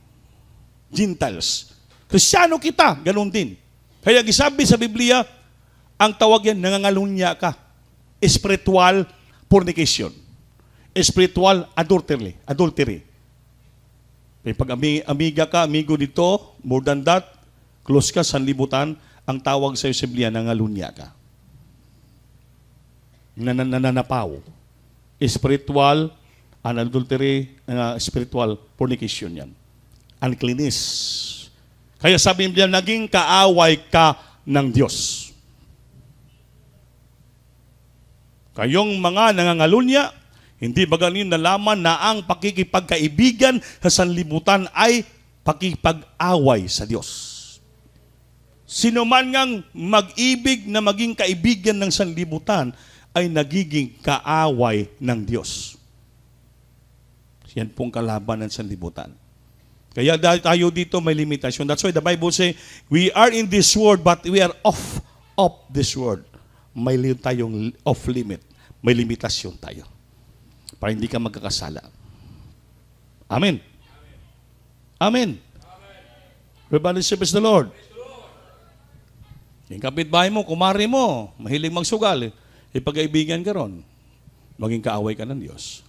Gentiles. Kristiyano kita, ganun din. Kaya gisabi sa Biblia, ang tawag yan, nangangalunya ka. Spiritual fornication. Spiritual adultery. Pag amiga ka, amigo dito, more than that, close ka sa libutan, ang tawag sa iyo sa Biblia, nangalunya ka. Nananapaw. Spiritual adultery, spiritual fornication yan. Uncleanness. Kaya sabi niya, naging kaaway ka ng Diyos. Kayong mga nangangalunya, hindi ba ganin nalaman na ang pakikipagkaibigan sa sanlibutan ay pakipag-away sa Diyos? Sino man ngang mag-ibig na maging kaibigan ng sanlibutan ay nagiging kaaway ng Diyos. Yan pong kalaban ng sanlibutan. Kaya dahil tayo dito may limitasyon. That's why the Bible says, we are in this world but we are off this world. May tayong off limit. May limitasyon tayo. Para hindi ka magkakasala. Amen. Amen. Everybody praise the Lord. Yung kapitbahay mo, kumari mo, mahilig magsugal, ipag-aibigan ka ron. Maging kaaway ka ng Diyos.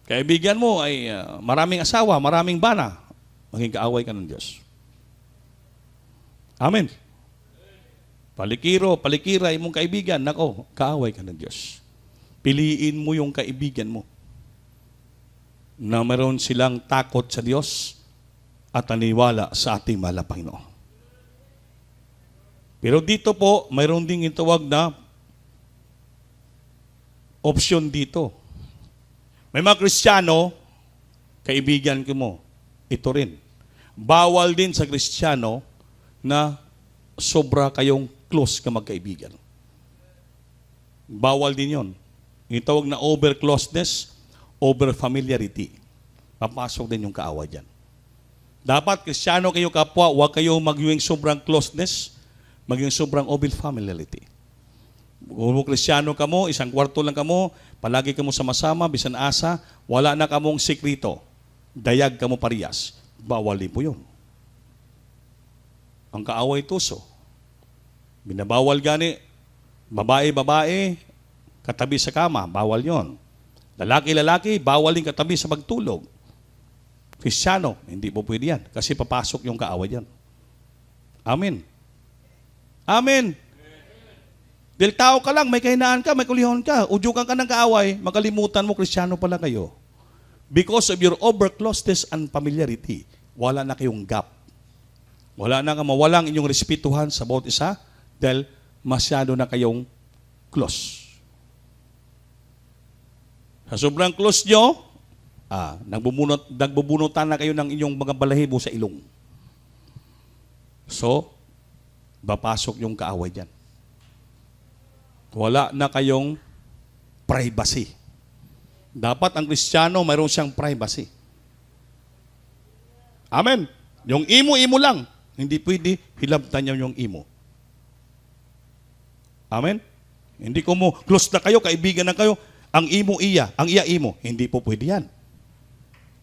Kaibigan mo ay maraming asawa, maraming bana, maging kaaway ka ng Diyos. Amen. Palikira, imong kaibigan, nako, kaaway ka ng Diyos. Piliin mo yung kaibigan mo na meron silang takot sa Diyos at naniwala sa ating mahal na Panginoon. Pero dito po, mayroon ding itawag na option dito. May mga Kristiyano, kaibigan ko mo, ito rin. Bawal din sa Kristiyano na sobra kayong close ka magkaibigan. Bawal din yon. Yung tawag na over-closeness, over-familiarity. Papasok din yung kaawa dyan. Dapat, Kristiyano kayo kapwa, huwag kayo maging sobrang closeness, maging sobrang over-familiarity. Kung Kristiyano ka mo, isang kwarto lang ka mo, palagi ka mo sama-sama, bisan asa, wala na ka mong sikrito, dayag ka mo parehas, bawal din po yun. Ang kaaway tuso. Binabawal gani, babae, katabi sa kama, bawal yon. Lalaki, bawal din katabi sa magtulog. Kristiyano, hindi po pwede yan. Kasi papasok yung kaaway yan. Amen. Amen. Dahil tao ka lang, may kahinaan ka, may kulihon ka, udyukan ka ng kaaway, makalimutan mo, Kristiyano pala kayo. Because of your overcloseness and familiarity, wala na kayong gap. Wala na mawalang inyong respetuhan sa bawat isa dahil masyado na kayong close. Sa sobrang close nyo, nagbubunutan na kayo ng inyong mga balahibo sa ilong. So, papasok yung kaaway dyan. Wala na kayong privacy. Dapat ang Kristiyano mayroon siyang privacy. Amen. Yung imo-imo lang. Hindi pwede hilabtan niya yung imo. Amen. Hindi ko mo, close na kayo, kaibigan na kayo, ang imo iya, ang iya imo. Hindi po pwede yan.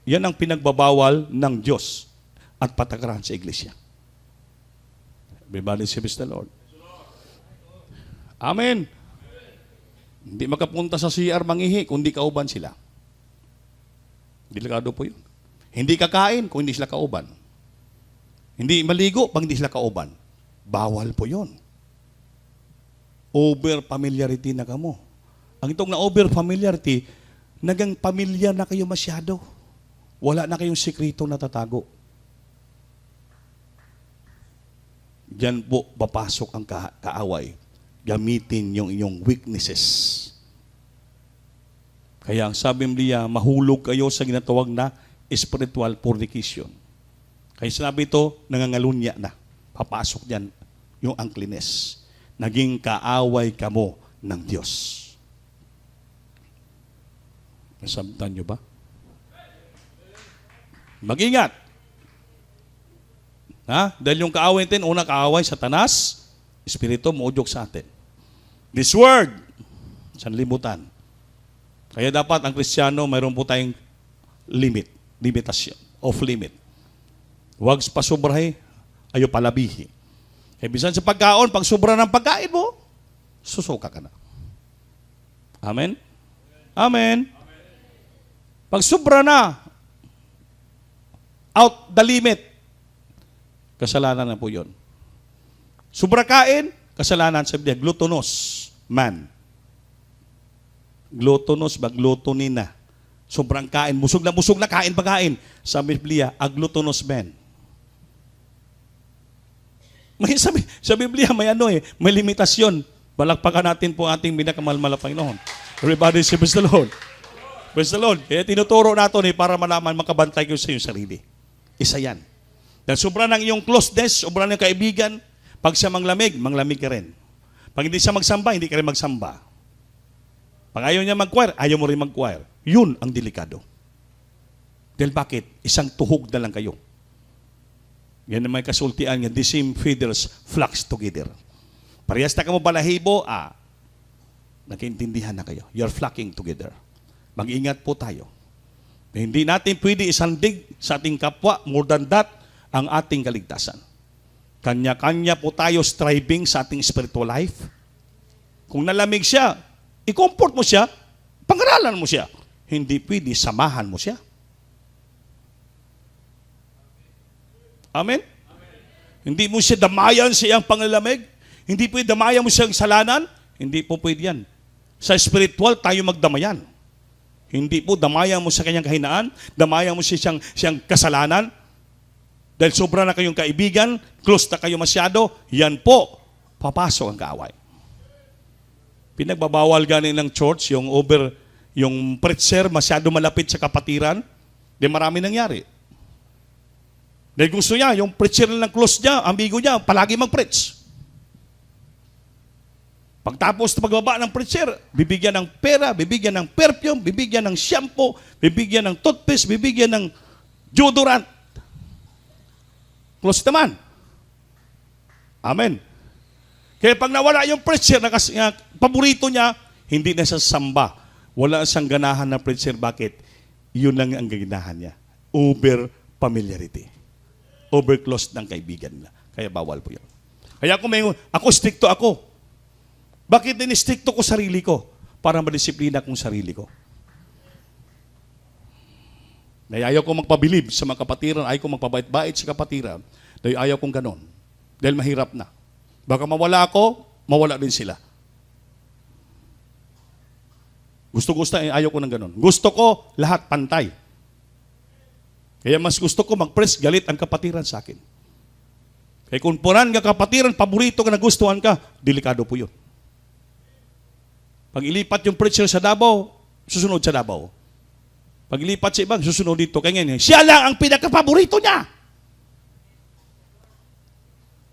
Yan ang pinagbabawal ng Diyos at patakaran sa iglesia. Everybody say, "Praise the Lord." Amen. Hindi makapunta sa CR mangihi kung hindi kauban sila. Delikado po yun. Hindi kakain kung hindi sila kauban. Hindi maligo pag hindi sila kauban. Bawal po yun. Over familiarity na kamo. Ang itong na over familiarity, nagang pamilyar na kayo masyado. Wala na kayong sikretong natatago. Diyan po papasok ang kaaway. Gamitin yung inyong weaknesses. Kaya ang sabi niya, mahulog kayo sa ginatawag na spiritual fornication. Kaya sinabi ito, nangangalunya na. Papasok diyan yung uncleanness. Naging kaaway kamo ng Diyos. Nasabtan nyo ba? Mag-ingat. Dahil yung kaaway natin, una kaaway, Satanas, Espiritu, muudyok sa atin. This word, sanlibutan. Kaya dapat ang Kristiyano, mayroon po tayong limitasyon, off-limit. Huwag pasubrahe, ayaw palabihi. Kaya bisan sa pagkaon, pag sobra ng pagkain mo, susuka ka na. Amen? Amen. Pag sobra na, out the limit, kasalanan na po yun. Sobra kain, kasalanan sa Biblia, gluttonous man. Gluttonous ba? Gluttony na. Sobrang kain, busog na, kain pa kain. Sa Biblia, a gluttonous man. May sa Biblia, may limitasyon. Balakpakan natin po ating binakamahal-mahal na Panginoon. Everybody say, "Praise the Lord." Praise the Lord. Kaya tinuturo natin para malaman, makabantay kayo sa iyong sarili. Isa yan. Dahil sobra ng iyong closeness, sobra ng kaibigan, pag siya manglamig ka rin. Pag hindi siya magsamba, hindi ka rin magsamba. Pag ayaw niya mag-choir, ayaw mo rin mag-choir. Yun ang delikado. Dahil bakit? Isang tuhog na lang kayo. Yan ang may kasultian nga, the same feathers flocks together. Parehas na ka mo balahibo, nagkaintindihan na kayo. You're flocking together. Mag-ingat po tayo. Hindi natin pwede isandig sa ating kapwa, more than that, ang ating kaligtasan. Kanya-kanya po tayo striving sa ating spiritual life. Kung nalamig siya, i-comfort mo siya, pangaralan mo siya. Hindi pwede, samahan mo siya. Amen? Hindi mo siya damayan sa iyang panlalamig. Hindi pwede damayan mo siyang salanan. Hindi po pwede yan. Sa spiritual, tayo magdamayan. Hindi po damayan mo sa kanyang kahinaan, damayan mo siyang kasalanan. Dahil sobra na kayong kaibigan, close na kayo masyado, yan po, papasok ang kaaway. Pinagbabawal ganin ng church, yung preacher masyado malapit sa kapatiran, di marami nangyari. Dahil gusto niya, yung preacher lang close niya, amigo niya, palagi mag-preach. Pagtapos na pagbaba ng preacher, bibigyan ng pera, bibigyan ng perfume, bibigyan ng shampoo, bibigyan ng toothpaste, bibigyan ng deodorant. Close naman. Amen. Kaya pag nawala yung preacher na paborito niya, hindi na siya samba. Wala siyang ganahan na preacher. Bakit? Yun lang ang ganahan niya. Over familiarity. Over close ng kaibigan niya. Kaya bawal po yun. Kaya ako stricto ako. Bakit din-stricto ko sarili ko? Para madisiplina kong sarili ko. Dahil ayaw kong magpabilib sa mga kapatiran, ayaw kong magpabait-bait sa kapatiran, dahil ayaw kong ganon. Dahil mahirap na. Baka mawala ako, mawala din sila. Gusto-gusto, ayaw ko ng ganon. Gusto ko lahat pantay. Kaya mas gusto ko mag-press galit ang kapatiran sa akin. Kaya kung puran ka kapatiran, paborito ka, nagustuhan ka, delikado po yun. Pag ilipat yung preacher sa Davao, susunod sa Davao. Pag ilipat sa ibang, susunod dito. Kaya ngayon, siya lang ang pinaka-paborito niya.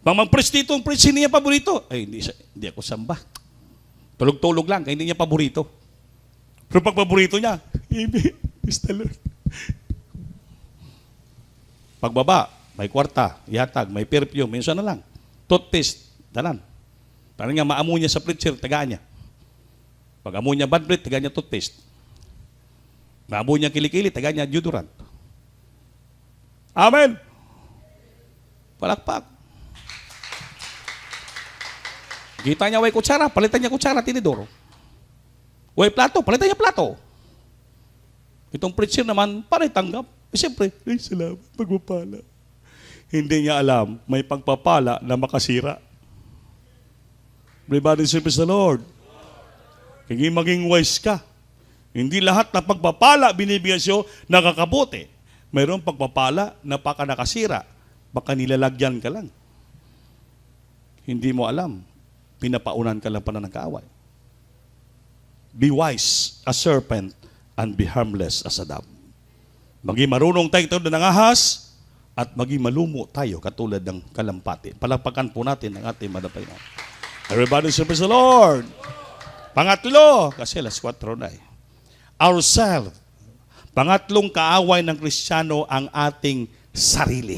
Pag mag-preach dito, ang preach niya paborito. Ay, hindi ako samba. Tulog-tulog lang, kaya hindi niya paborito. Pero pag paborito niya, Amen, Mr. Lord. Pagbaba, may kwarta, yatag, may perfume, minsan na lang. Toothpaste, dalan. Parang nga maamoy niya sa preacher, tagaan niya. Pag amoy niya bad breath, tagaan niya toothpaste. Maamoy niya kilikili, tagaan niya deodorant. Amen! Palakpak. Kita niya, way kutsara, palitan niya kutsara, tinidor. Way plato, palitan niya plato. Itong preacher naman, parang tanggap. Siyempre, ay salamat, pagpapala. Hindi niya alam, may pagpapala na makasira. Everybody praise the Lord. Kaya maging wise ka. Hindi lahat na pagpapala binibigyan siyo nakakabuti. Mayroong pagpapala na baka nakasira. Baka nilalagyan ka lang. Hindi mo alam. Pinapaunan ka lang pa na ng kaaway. Be wise as serpent and be harmless as a dove. Maging marunong tayo ito ng ahas at maging malumo tayo katulad ng kalampati. Palagpakan po natin ang ating madapay na. Everybody praise the Lord. Pangatlo, kasi alas 4 na eh. Ourselves. Pangatlong kaaway ng Kristiyano ang ating sarili.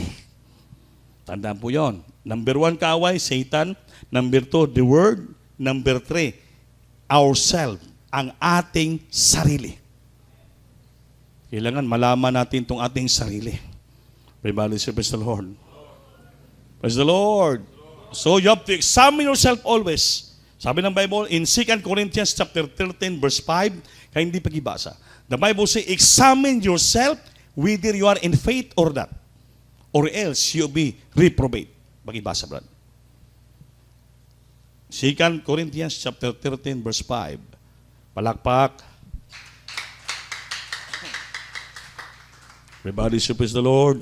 Tandaan po yon. Number 1 kaaway, Satan. Number 2, the Word. Number 3, ourselves. Ang ating sarili. Kailangan malaman natin itong ating sarili. Everybody say, praise the Lord. Praise the Lord. So you have to examine yourself always. Sabi ng Bible, in 2 Corinthians chapter 13, verse 5, kaya hindi pag-ibasa. The Bible says, examine yourself whether you are in faith or not. Or else you'll be reprobate. Pag-ibasa, brad. 2 Corinthians chapter 13, verse 5. Palakpak. Everybody say, praise the Lord.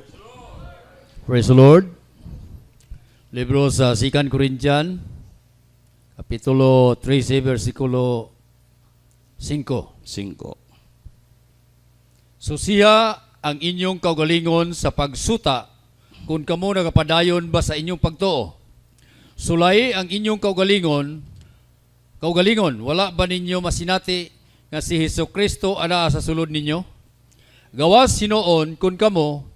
Praise the Lord. Libro sa 2 Corinthians, Kapitulo 13, versikulo 5. 5. So siya ang inyong kaugalingon sa pagsuta kung kamo nagapadayon ba sa inyong pagtuo. Sulay ang inyong kaugalingon, wala ba ninyo masinati nga si Hesukristo ana sa sulod ninyo? Gawas sinoon kung kamo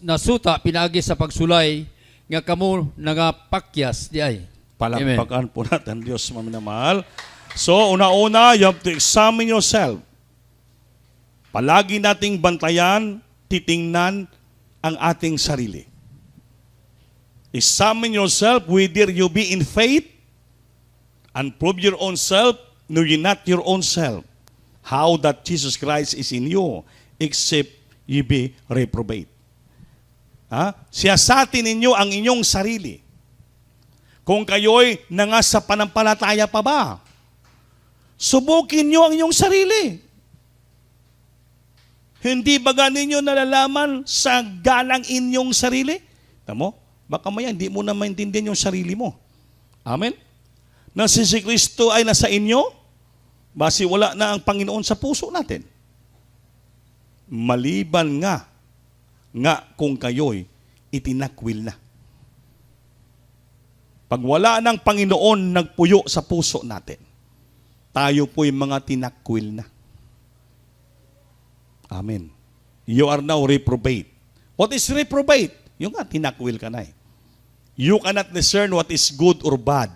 nasuta pinaagi sa pagsulay nga kamo nangapakyas di ay. Palakpakan po natin, Diyos maminamahal. So, una-una, you have to examine yourself. Palagi nating bantayan, titingnan ang ating sarili. Examine yourself whether you be in faith and prove your own self, know ye not your own self, how that Jesus Christ is in you, except ye be reprobate. Siyasatin ninyo ang inyong sarili. Kung kayo'y nangasa panampalataya pa ba, subukin nyo ang inyong sarili. Hindi ba ninyo nalalaman sa ganang inyong sarili? Tamo? Baka maya, hindi mo na maintindihan yung sarili mo. Amen? Na si Kristo ay nasa inyo, basi wala na ang Panginoon sa puso natin. Maliban nga kung kayo'y itinakwil na. Pag wala ng Panginoon nagpuyo sa puso natin, tayo po'y mga tinakwil na. Amen. You are now reprobate. What is reprobate? Yung nga, tinakwil ka na eh. You cannot discern what is good or bad.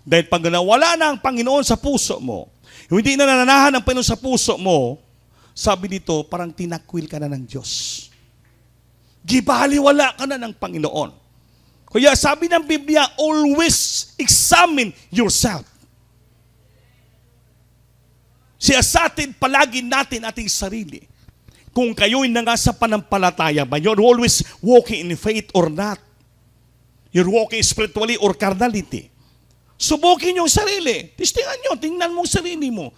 Dahil pag nawala na ang Panginoon sa puso mo, hindi na nananahan ang Panginoon sa puso mo, sabi dito, parang tinakwil ka na ng Diyos. Gibaliwala ka na ng Panginoon. Kaya sabi ng Biblia, always examine yourself. Siyasatin palagi natin ating sarili. kung kayo'y nangasa panampalataya ba, you're always walking in faith or not. You're walking spiritually or carnality. Subukin yung sarili. Testingan nyo, tingnan mo ang sarili mo.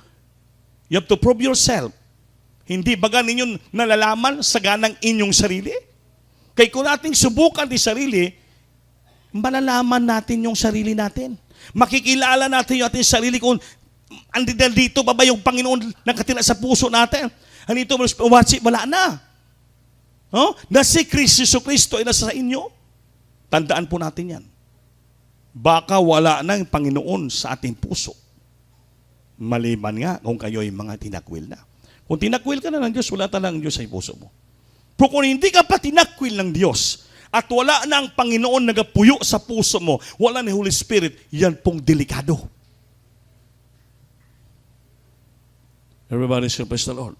You have to prove yourself. Hindi baga ninyo nalalaman sa ganang inyong sarili? Kaya kung nating subukan di sarili, malalaman natin yung sarili natin. Makikilala natin yung ating sarili kung dito pa ba yung Panginoon nakatira sa puso natin. Hanito, wala na. Oh? Na si Kristo ay nasa sa inyo. Tandaan po natin yan. Baka wala na yung Panginoon sa ating puso. Maliban nga kung kayo ay mga tinakwil na. Kung tinakwil ka na ng Diyos, wala talagang Diyos sa puso mo. Pero kung hindi ka pa tinakwil ng Diyos, at wala na ang Panginoon nagapuyo sa puso mo, wala ni Holy Spirit, yan pong delikado. Everybody say, praise the Lord.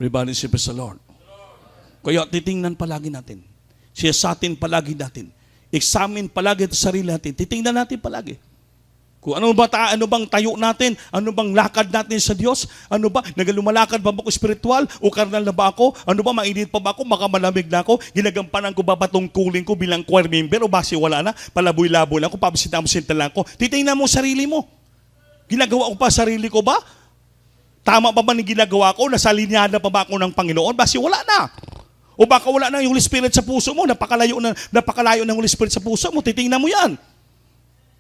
Everybody say, praise the Lord. Kaya titingnan palagi natin. Siyasatin palagi natin. Examine palagi sa sarili natin. Titingnan natin palagi. Kung ano bang tayo natin? Ano bang lakad natin sa Diyos? Ano ba? Nagalumalakad ba ako spiritual? O karnal na ba ako? Ano ba? Mainit pa ba ako? Makamalamig na ako? Ginagampanan ko ba tungkulin ko bilang choir member? O basi wala na? Palaboy-laboy lang ko? Pabisit-abisit lang ko? Titingnan mo sarili mo. Ginagawa ko pa sarili ko ba? Tama pa ba ni ginagawa ko? Nasa linyada pa ba ako ng Panginoon? Basi wala na. O baka wala na yung Holy Spirit sa puso mo. Napakalayo ng Holy Spirit sa puso mo. Titingnan mo yan.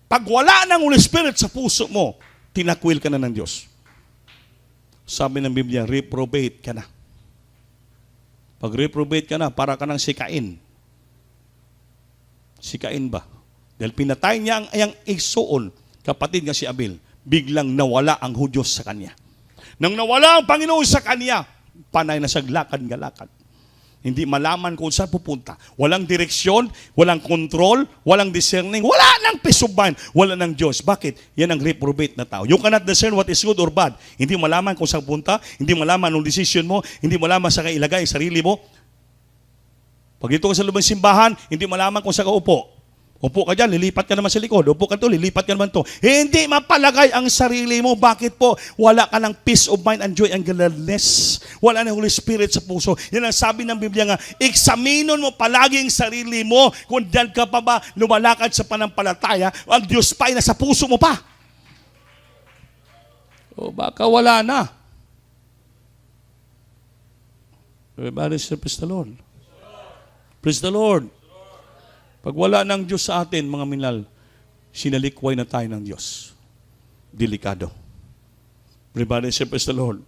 Pag wala ng Holy Spirit sa puso mo, tinakwil ka na ng Diyos. Sabi ng Biblia, reprobate ka na. Pag reprobate ka na, para ka ng si Cain. Si Cain ba? Dahil pinatay niya ang Igsoon, kapatid nga si Abel, biglang nawala ang Diyos sa kanya. Nang nawala ang Panginoon sa kanya, panay na saglakad-galakad. Hindi malaman kung saan pupunta. Walang direksyon, walang control, walang discerning, wala nang peace of mind, wala nang Diyos. Bakit? Yan ang reprobate na tao. You cannot discern what is good or bad. Hindi malaman kung saan punta, hindi malaman ang decision mo, hindi malaman sa kailagay sarili mo. Pag dito ka sa lubang simbahan, hindi malaman kung saan ka upo. Upo ka dyan, lilipat ka naman sa likod. Upo ka to, lilipat ka naman to. Hindi mapalagay ang sarili mo. Bakit po? Wala ka ng peace of mind and joy and gladness. Wala ng Holy Spirit sa puso. Yan ang sabi ng Biblia nga, eksaminon mo palagi ang sarili mo kung dyan ka pa ba lumalakad sa panampalataya, ang Diyos pa ay nasa puso mo pa. O baka wala na. Everybody say, praise the Lord. Praise the Lord. Pag wala ng Diyos sa atin, mga minal, sinalikway na tayo ng Diyos. Delikado. Everybody say, praise the Lord.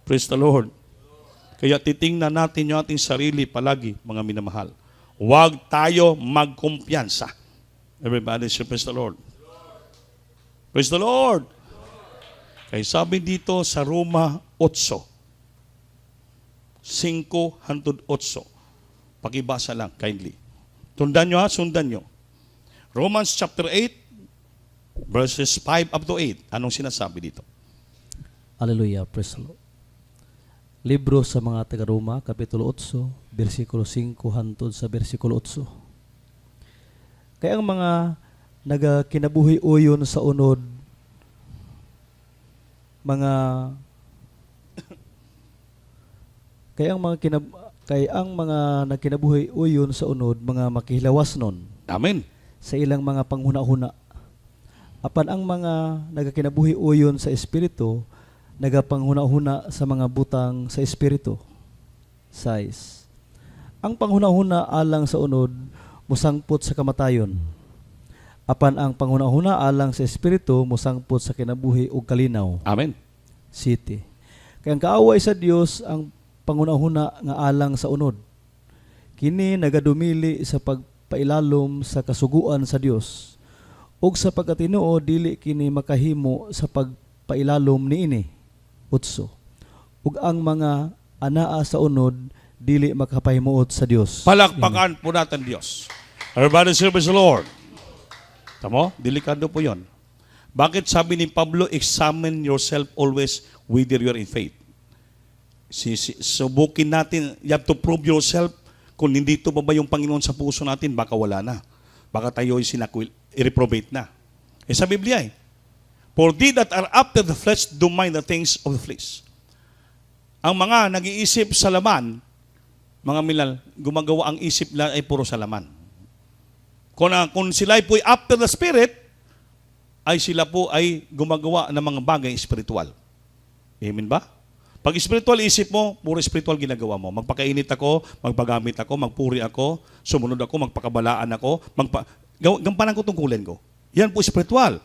Praise the Lord. Kaya titingnan natin yung ating sarili palagi, mga minamahal. Huwag tayo magkumpiyansa. Everybody say, praise the Lord. Praise the Lord. Kaya sabi dito sa Roma 8, 5-8. Pakibasa lang, kindly. Tundan nyo ha, sundan nyo. Romans chapter 8, verses 5 up to 8. Anong sinasabi dito? Hallelujah, praise the Lord. Libro sa mga taga-Roma, Kapitulo 8, versikulo 5 hantod sa versikulo 8. Kaya ang mga nagakinabuhi uyon sa unod, kaya ang mga nagkinabuhi uyon sa unod, mga makihilawas nun. Amen. Sa ilang mga panghuna-huna. Apan ang mga nagkinabuhi uyon sa Espiritu, nagapanghuna-huna sa mga butang sa Espiritu. 6. Ang panghuna-huna alang sa unod, musangpot sa kamatayon. Apan ang panghuna-huna alang sa Espiritu, musangpot sa kinabuhi ug kalinaw. Amen. 7. Kaya ang kaaway sa Dios ang pangunahuna nga alang sa unod. Kini nagadumili sa pagpailalom sa kasuguan sa Dios. Ug sa pagkatinuo dili kini makahimo sa pagpailalom niini. 8. Ug ang mga anaa sa unod dili makapahimuot sa Dios. Palakpakan po natin Diyos. Everybody service the Lord. Tamo? Delikado po yon. Bakit sabi ni Pablo, examine yourself always whether you are in faith. Subukin natin, you have to prove yourself kung hindi ito ba yung Panginoon sa puso natin, baka wala na. Baka tayo i-reprobate na. Sa Biblia For they that are after the flesh do mind the things of the flesh. Ang mga nag-iisip sa laman, mga milal, gumagawa ang isip nila ay puro sa laman. Kung sila po ay after the Spirit, ay sila po ay gumagawa ng mga bagay spiritual. Amen ba? Pag spiritual isip mo, puro spiritual ginagawa mo. Magpakainit ako, magpagamit ako, magpuri ako, sumunod ako, magpakabalaan ako, gampanan ko tungkulin ko. Yan po spiritual.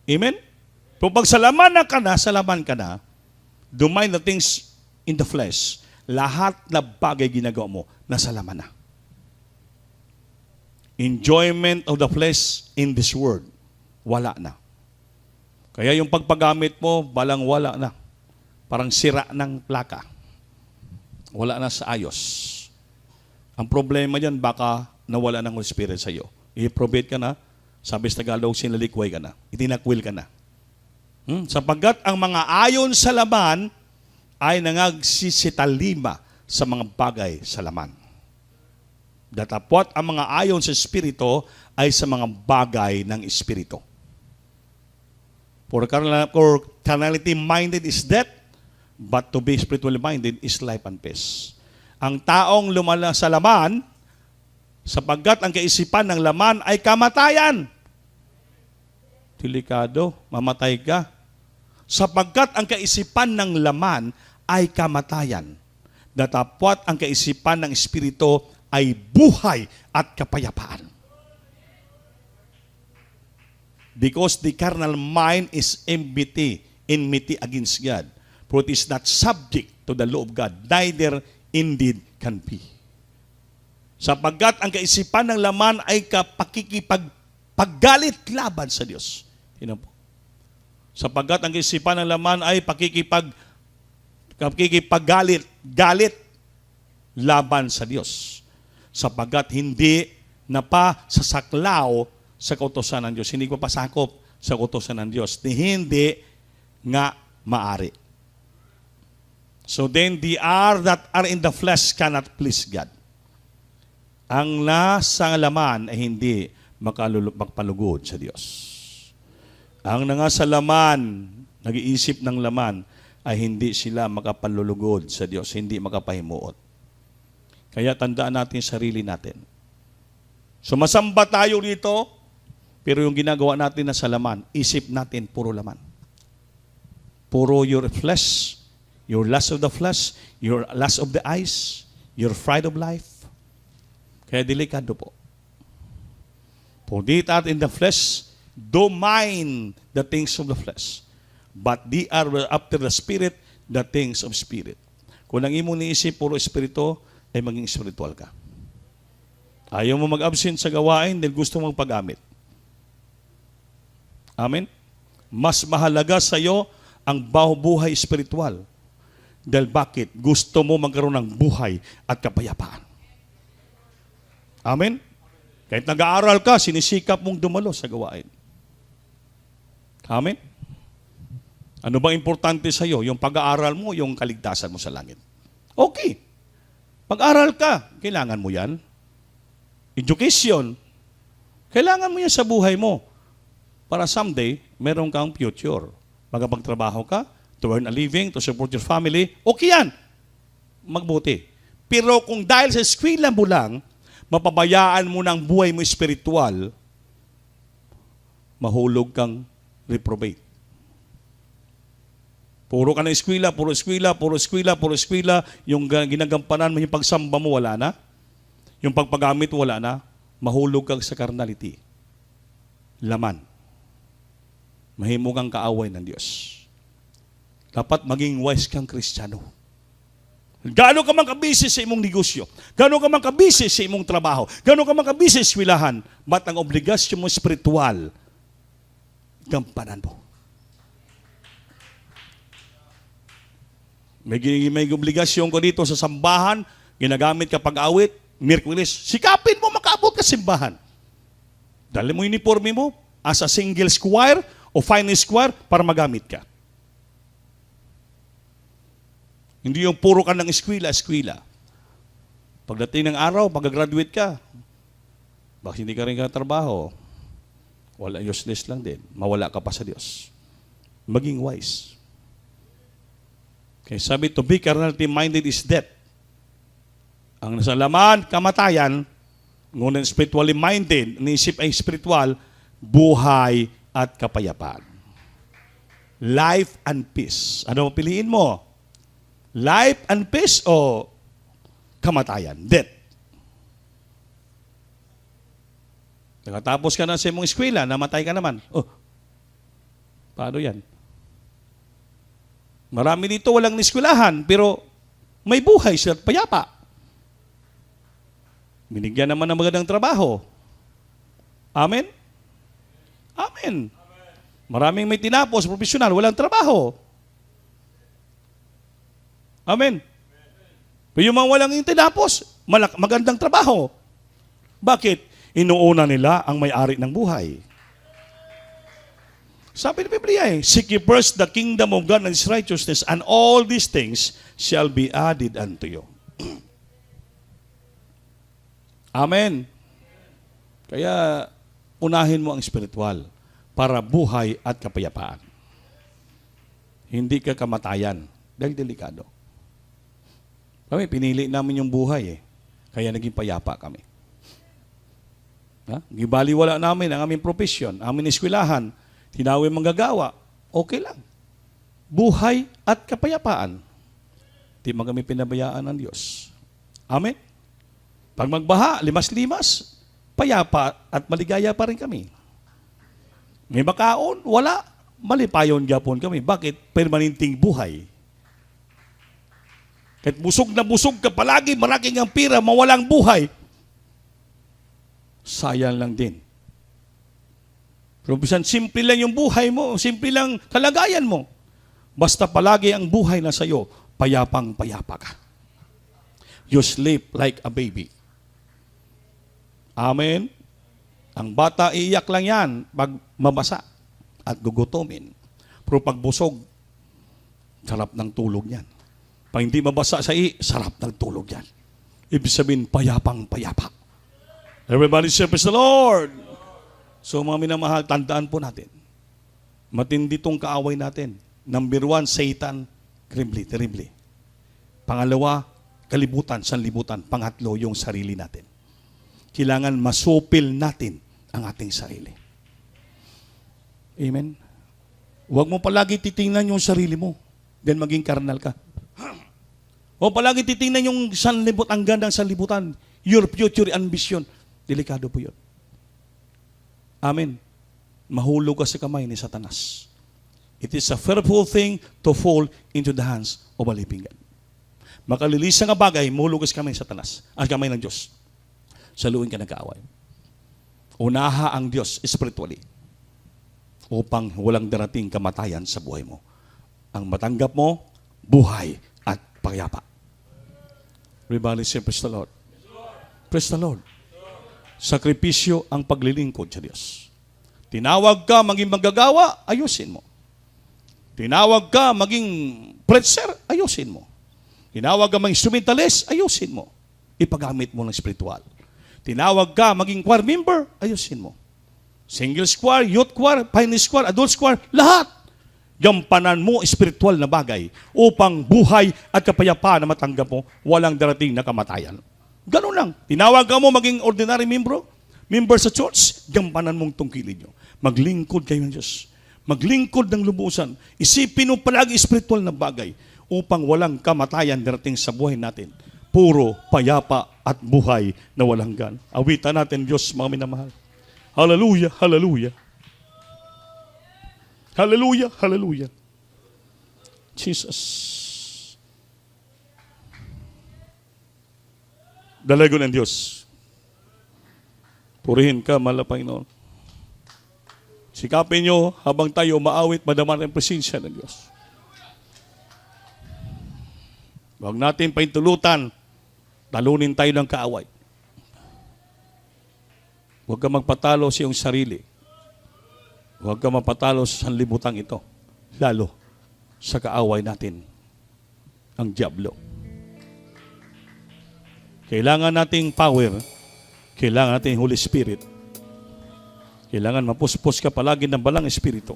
Amen? Pero pag sa laman ka na, the mind the things in the flesh, lahat na bagay ginagawa mo, nasa laman na. Enjoyment of the flesh in this world, wala na. Kaya yung pagpagamit mo, balang wala na. Parang sira ng plaka. Wala na sa ayos. Ang problema dyan, baka nawala ng Holy Spirit sa iyo. I-probate ka na, sabi sa Tagalog, sinalikway ka na. Itinakwil ka na. Sapagkat ang mga ayon sa laman ay nangagsisitalima sa mga bagay sa laman. Datapwat ang mga ayon sa Espiritu ay sa mga bagay ng Espiritu. For carnality minded is death, but to be spiritually minded is life and peace. Ang taong lumala sa laman, sapagkat ang kaisipan ng laman ay kamatayan. Delikado, mamatay ka. Sapagkat ang kaisipan ng laman ay kamatayan. Datapwat ang kaisipan ng Espiritu ay buhay at kapayapaan. Because the carnal mind is enmity against God. For it is not subject to the law of God, neither indeed can be. Sapagkat ang kaisipan ng laman ay pakikipaggalit laban sa Diyos. Yun po. Sapagkat ang kaisipan ng laman ay pakikipaggalit laban sa Diyos. Sapagkat hindi na pa sasaklaw sa kautosan ng Diyos. Hindi pa pasakop sa kautosan ng Diyos. Hindi nga maari. So then, the that are in the flesh cannot please God. Ang nasa laman ay hindi magpalugod sa Diyos. Ang nasa laman, nag-iisip ng laman, ay hindi sila makapalulugod sa Diyos, hindi makapahimuot. Kaya tandaan natin sarili natin. Sumasamba tayo dito, pero yung ginagawa natin na sa laman, isip natin puro laman. Puro your flesh, your lust of the flesh, your lust of the eyes, your pride of life. Kaya delikado po. For they that in the flesh do mind the things of the flesh, but they are after the Spirit the things of Spirit. Kung ang imo niisip puro espiritu, ay maging spiritual ka. Ayaw mo mag-absent sa gawain dahil gusto mong paggamit. Amen? Mas mahalaga sa iyo ang buhay espiritual. Dahil bakit? Gusto mo magkaroon ng buhay at kapayapaan. Amen? Kahit nag-aaral ka, sinisikap mong dumalo sa gawain. Amen? Ano bang importante sa iyo? Yung pag-aaral mo, yung kaligtasan mo sa langit. Okay. Pag-aral ka, kailangan mo yan. Education, kailangan mo yan sa buhay mo. Para someday, meron kang future. Magpagtrabaho ka, to earn a living, to support your family, okay yan. Magbuti. Pero kung dahil sa eskwela mo lang, mapabayaan mo ng buhay mo espiritual, mahulog kang reprobate. Puro ka ng eskwela, puro eskwela, puro eskwela, puro eskwela, yung ginagampanan mo, yung pagsamba mo, wala na. Yung pagpagamit, wala na. Mahulog kang sa carnality. Laman. Mahimo kang kaaway ng Diyos. Dapat maging wise kang Kristiyano. Gaano ka man kabisi sa imong negosyo, gaano ka man kabisi sa imong trabaho, gaano ka man kabisi sa eskwelahan, ba't ang obligasyon mo spiritual, gampanan mo. May obligasyon ko dito sa sambahan, ginagamit ka pag-awit, Miyerkules, sikapin mo makaabot ka simbahan. Dali mo uniforme mo as a single squire o fine squire para magamit ka. Hindi yung puro ka ng eskwela. Pagdating ng araw, pag-graduate ka, bakit hindi ka rin katrabaho? Wala, useless lang din. Mawala ka pa sa Diyos. Maging wise. Kaya sabi, to be carnally minded is death. Ang nasa laman, kamatayan, ngunit spiritually minded, naisip ay spiritual, buhay at kapayapaan. Life and peace. Ano piliin mo? Life and peace o kamatayan? Death. Nakatapos ka na sa mong eskwela, namatay ka naman. Oh, paano yan? Marami dito walang eskwelahan, pero may buhay sila at payapa. Binigyan naman ng magandang trabaho. Amen? Amen. Maraming may tinapos, profesional, walang trabaho. Amen. Pero yung mga walang yung tinapos, magandang trabaho. Bakit? Inuuna nila ang may-ari ng buhay. Sabi ng Biblia seek ye first the kingdom of God and His righteousness, and all these things shall be added unto you. Amen. Kaya, unahin mo ang spiritual para buhay at kapayapaan. Hindi ka kamatayan dahil delikado. Kami, pinili namin yung buhay kaya naging payapa kami. Gibaliwala namin ang aming profesyon, aming eskwelahan, tinawin manggagawa, okay lang. Buhay at kapayapaan. Di man kami pinabayaan ng Diyos. Amen? Pag magbaha, limas-limas, payapa at maligaya pa rin kami. May makaon, wala, malipayon gyapon kami. Bakit? Permanenteng buhay. Kahit busog na busog ka palagi, malaking ang pira, mawalang buhay, sayang lang din. Pero bisan simple lang yung buhay mo, simple lang kalagayan mo. Basta palagi ang buhay na sa'yo, payapang payapa ka. You sleep like a baby. Amen? Ang bata iiyak lang yan pag mabasa at gugutomin. Pero pag busog, sarap ng tulog yan. Pag hindi mabasa sa sarap ng tulog yan. Ibig sabihin, payapang payapa. Everybody say, praise the Lord! So mga minamahal, tandaan po natin. Matindi tong kaaway natin. Number 1, Satan, terribly. Pangalawa, kalibutan, sanlibutan. Pangatlo, yung sarili natin. Kailangan masupil natin ang ating sarili. Amen? Huwag mo palagi titingnan yung sarili mo. Then maging karnal ka. O palagi titingnan yung sanlibut, ang gandang sanlibutan. Your future ambition. Delikado po yun. Amen. Mahulog ka sa kamay ni Satanas. It is a fearful thing to fall into the hands of a living God. Makalilisa nga bagay, mahulog ka sa kamay ni Satanas. Ang kamay ng Diyos. Saluin ka ng kaaway. Unaha ang Diyos spiritually upang walang darating kamatayan sa buhay mo. Ang matanggap mo, buhay at payapa. Everybody say, praise the Lord. Praise the Lord. Sakripisyo ang paglilingkod sa Diyos. Tinawag ka maging manggagawa, ayusin mo. Tinawag ka maging preacher, ayusin mo. Tinawag ka maging instrumentalist, ayusin mo. Ipagamit mo ng spiritual. Tinawag ka maging choir member, ayusin mo. Single choir, youth choir, pioneer choir, adult choir, lahat. Gampanan mo spiritual na bagay upang buhay at kapayapaan na matanggap mo, walang darating na kamatayan. Ganun lang. Tinawag ka mo maging ordinary member sa church, gampanan mong tungkilin nyo. Maglingkod kayo ng Diyos. Maglingkod ng lubusan. Isipin mo palagi spiritual na bagay upang walang kamatayan darating sa buhay natin. Puro payapa at buhay na walang gan. Awitan natin Diyos, mga minamahal. Hallelujah, hallelujah. Hallelujah, hallelujah. Jesus. Dalago ng Diyos. Purihin ka, mahal na Panginoon. Sikapin nyo habang tayo maawit, madaman ang presensya ng Diyos. Huwag natin paintulutan, talunin tayo ng kaaway. Huwag ka magpatalo sa iyong sarili. Huwag ka magpatalo sa sanlibutan ito. Lalo sa kaaway natin, ang diablo. Kailangan nating power, kailangan nating Holy Spirit. Kailangan mapuspos ka palagi ng balang espiritu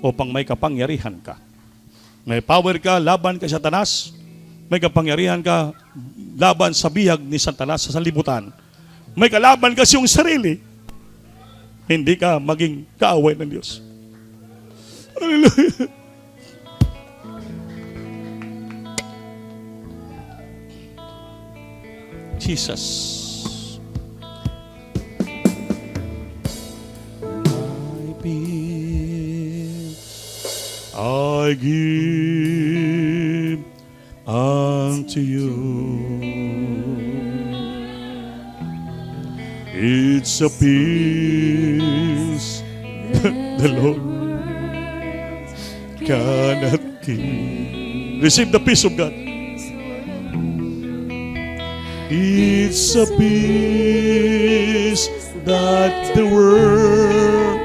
upang may kapangyarihan ka. May power ka, laban ka sa Satanas. May kapangyarihan ka, laban sa bihag ni Satanas sa sanlibutan. May kalaban ka sa iyong sarili. Hindi ka maging kaaway ng Diyos. Hallelujah. Jesus. My peace I give unto you. It's a peace that the Lord cannot give. Receive the peace of God. It's a peace that the world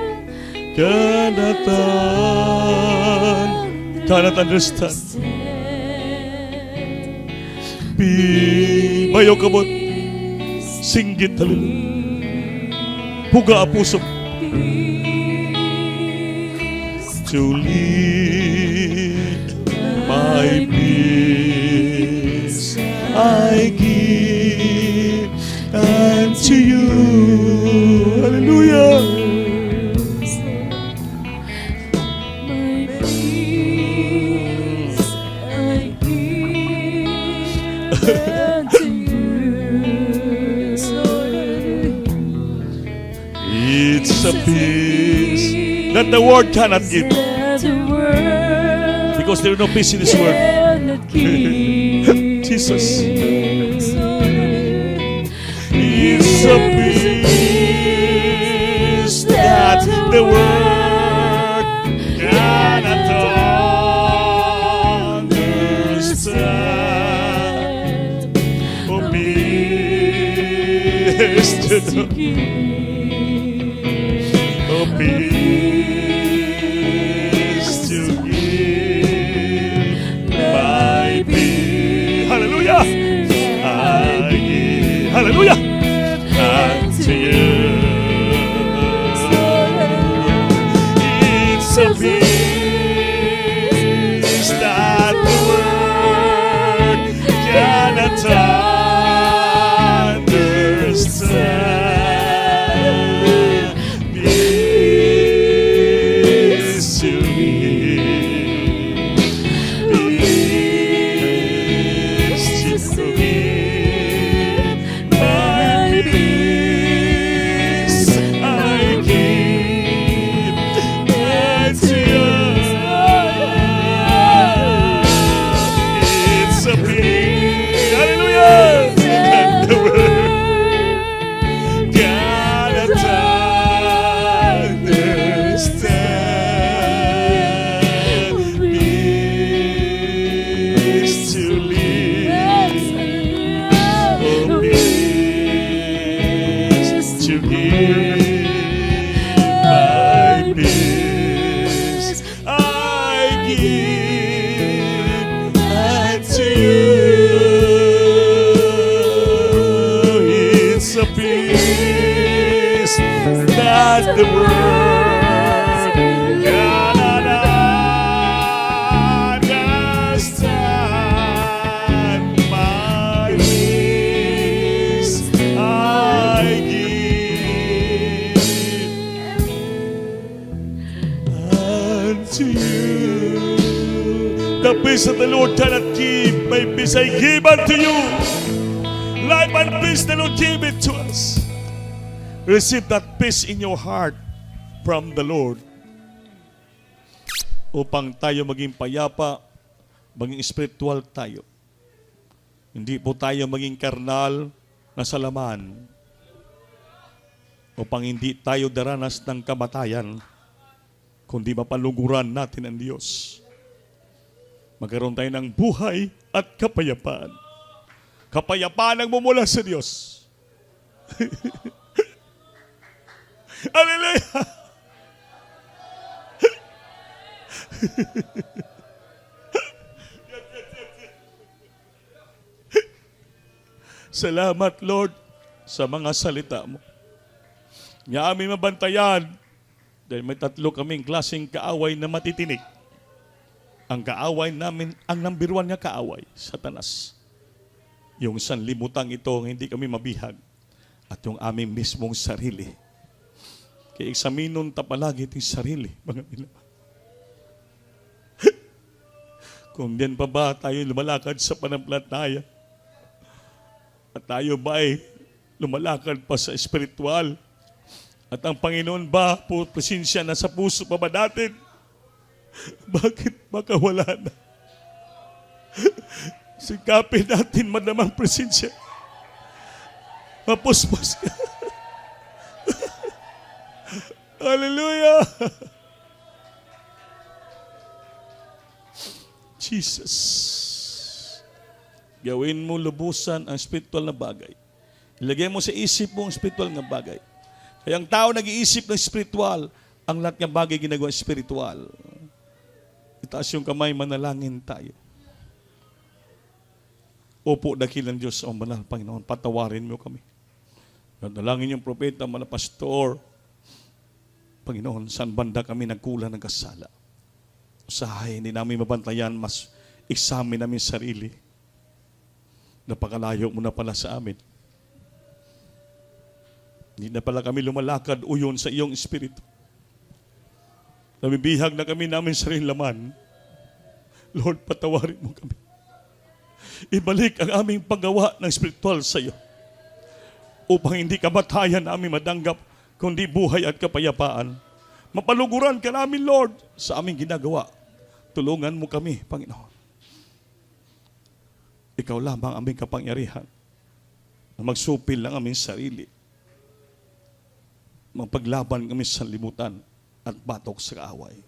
cannot understand. Bayaw kabot, singgit hallelujah. Puga ang puso. To lead my peace I give unto you. Hallelujah. My peace I give unto you. It's a peace that the world cannot give. Because there is no peace in this world. Jesus. It's a peace that the world cannot understand. Oh, peace to know. Oh, peace to give. My peace. Hallelujah. I give. Hallelujah. Unto you. It's a peace that the world cannot understand. Peace to give. Peace to give. My peace I give unto you. It's a peace, hallelujah, that the world cannot understand. Peace to live. Oh, peace to give. My peace I give unto you. It's a peace that the world cannot understand. My peace I give unto you. The peace that the Lord cannot give, my peace I give unto you. Life and peace the Lord give it to us. Receive that peace in your heart from the Lord. Upang tayo maging payapa, maging spiritual tayo. Hindi po tayo maging karnal na sa laman. Upang hindi tayo daranas ng kamatayan, kundi mapaluguran natin ang Diyos. Magkaroon tayo ng buhay at kapayapaan. Kapayapaan ang mumula sa Diyos. Hallelujah! Salamat, Lord, sa mga salita mo. Nga aming mabantayan dahil may tatlo kaming klaseng kaaway na matitinik. Ang kaaway namin, ang number one nga kaaway, Satanas. Yung sanlibutan ito, hindi kami mabihag. At yung aming mismong sarili. Kaya eksaminon ta palagi itong sarili, mga minamahal. Kung diyan pa ba tayo lumalakad sa panampalataya? At tayo ba ay lumalakad pa sa espiritual? At ang Panginoon ba, presensya na sa puso pa ba natin? Bakit baka wala na? Sikapin natin madamang presensya. Mapuspos ka. Hallelujah! Jesus. Gawin mo lubusan ang spiritual na bagay. Ilagay mo sa isip mo ang spiritual na bagay. Kaya ang tao nag-iisip ng spiritual, ang lahat ng bagay ginagawa spiritual. Itaas yung kamay, manalangin tayo. Opo, dakilang Diyos, O Banal Panginoon, patawarin mo kami. Nadalangin yung propeta, mga pastor. Panginoon, saan banda kami nagkulang ng kasala? Usahay, hindi namin mabantayan, mas examine namin sarili. Napakalayo mo na pala sa amin. Hindi na pala kami lumalakad uyon sa iyong espiritu. Namibihag na kami namin sarili laman. Lord, patawarin mo kami. Ibalik ang aming paggawa ng spiritual sa iyo. Upang hindi kamatayan namin madanggap, kundi buhay at kapayapaan. Mapaluguran ka namin, Lord, sa aming ginagawa. Tulungan mo kami, Panginoon. Ikaw lamang aming kapangyarihan na magsupil ng aming sarili. Magpaglaban kami sa limutan at batok sa kaaway.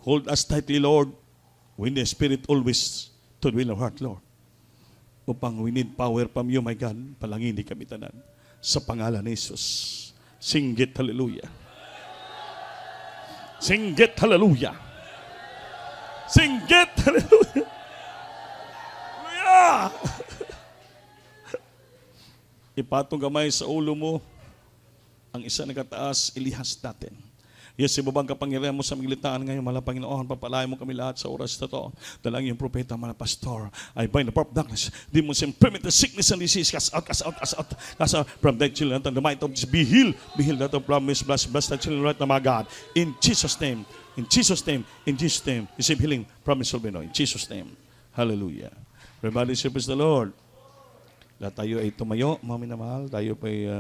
Hold us tightly, Lord, when the Spirit always to dwell our heart, Lord. Upang we need power from you, my God, palangini kami tanan. Sa pangalan ni Jesus. Singgit, hallelujah. Singgit, hallelujah. Singgit, hallelujah. Hallelujah. Ipatong kamay sa ulo mo. Ang isa na kataas, ilihas natin. Yes, ibabang kapangyarihan mo sa militaan ngayon, mga Panginoon, papalayan mo kami lahat sa oras na to. Dalangin yung propeta, mga pastor, I bind the power of darkness, demons and primitive sickness and disease, cast out, cast out, cast out, cast out from thy children, and the might of this, be healed that of promise, bless the children right now, my God, in Jesus' name, in Jesus' name, in Jesus' name, receive healing, promise will be known, in Jesus' name. Hallelujah. Everybody praise the Lord. Lahat tayo ay tumayo, mga minamahal, tayo ay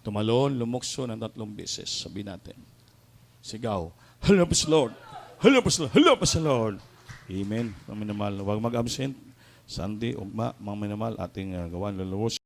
tumalon, lumukso ng 3 beses. Sabi natin. Sigaw. Hello po sa Lord. Hello po sa Lord. Hello po sa Lord. Amen. Mga minamahal. Huwag mag-absent. Sunday, ugma, mga minamahal, ating gawan, lalawos.